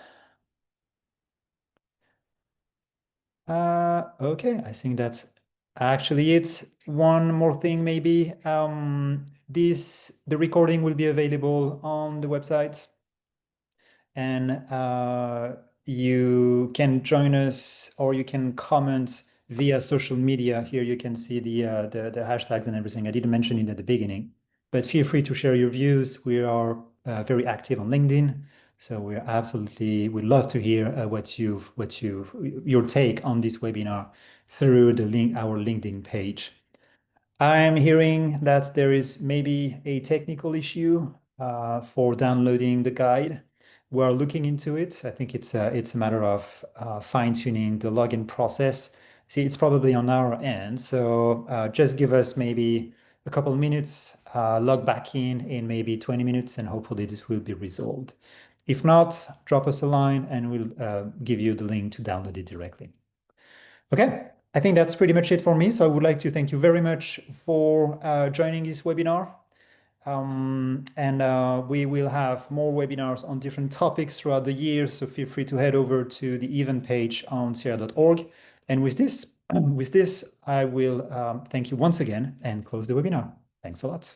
Okay, I think that's actually it. One more thing, maybe. The recording will be available on the website, and you can join us or you can comment via social media. Here you can see the hashtags and everything. I didn't mention it at the beginning, but feel free to share your views. We are very active on LinkedIn. So we'd love to hear your take on this webinar through our LinkedIn page. I'm hearing that there is maybe a technical issue for downloading the guide. We're looking into it. I think it's a matter of fine-tuning the login process. See, it's probably on our end. So just give us maybe a couple of minutes. log back in maybe 20 minutes, and hopefully this will be resolved. If not, drop us a line and we'll give you the link to download it directly. Okay, I think that's pretty much it for me. So I would like to thank you very much for joining this webinar. We will have more webinars on different topics throughout the year, so feel free to head over to the event page on ciria.org. And with this, I will thank you once again and close the webinar. Thanks a lot.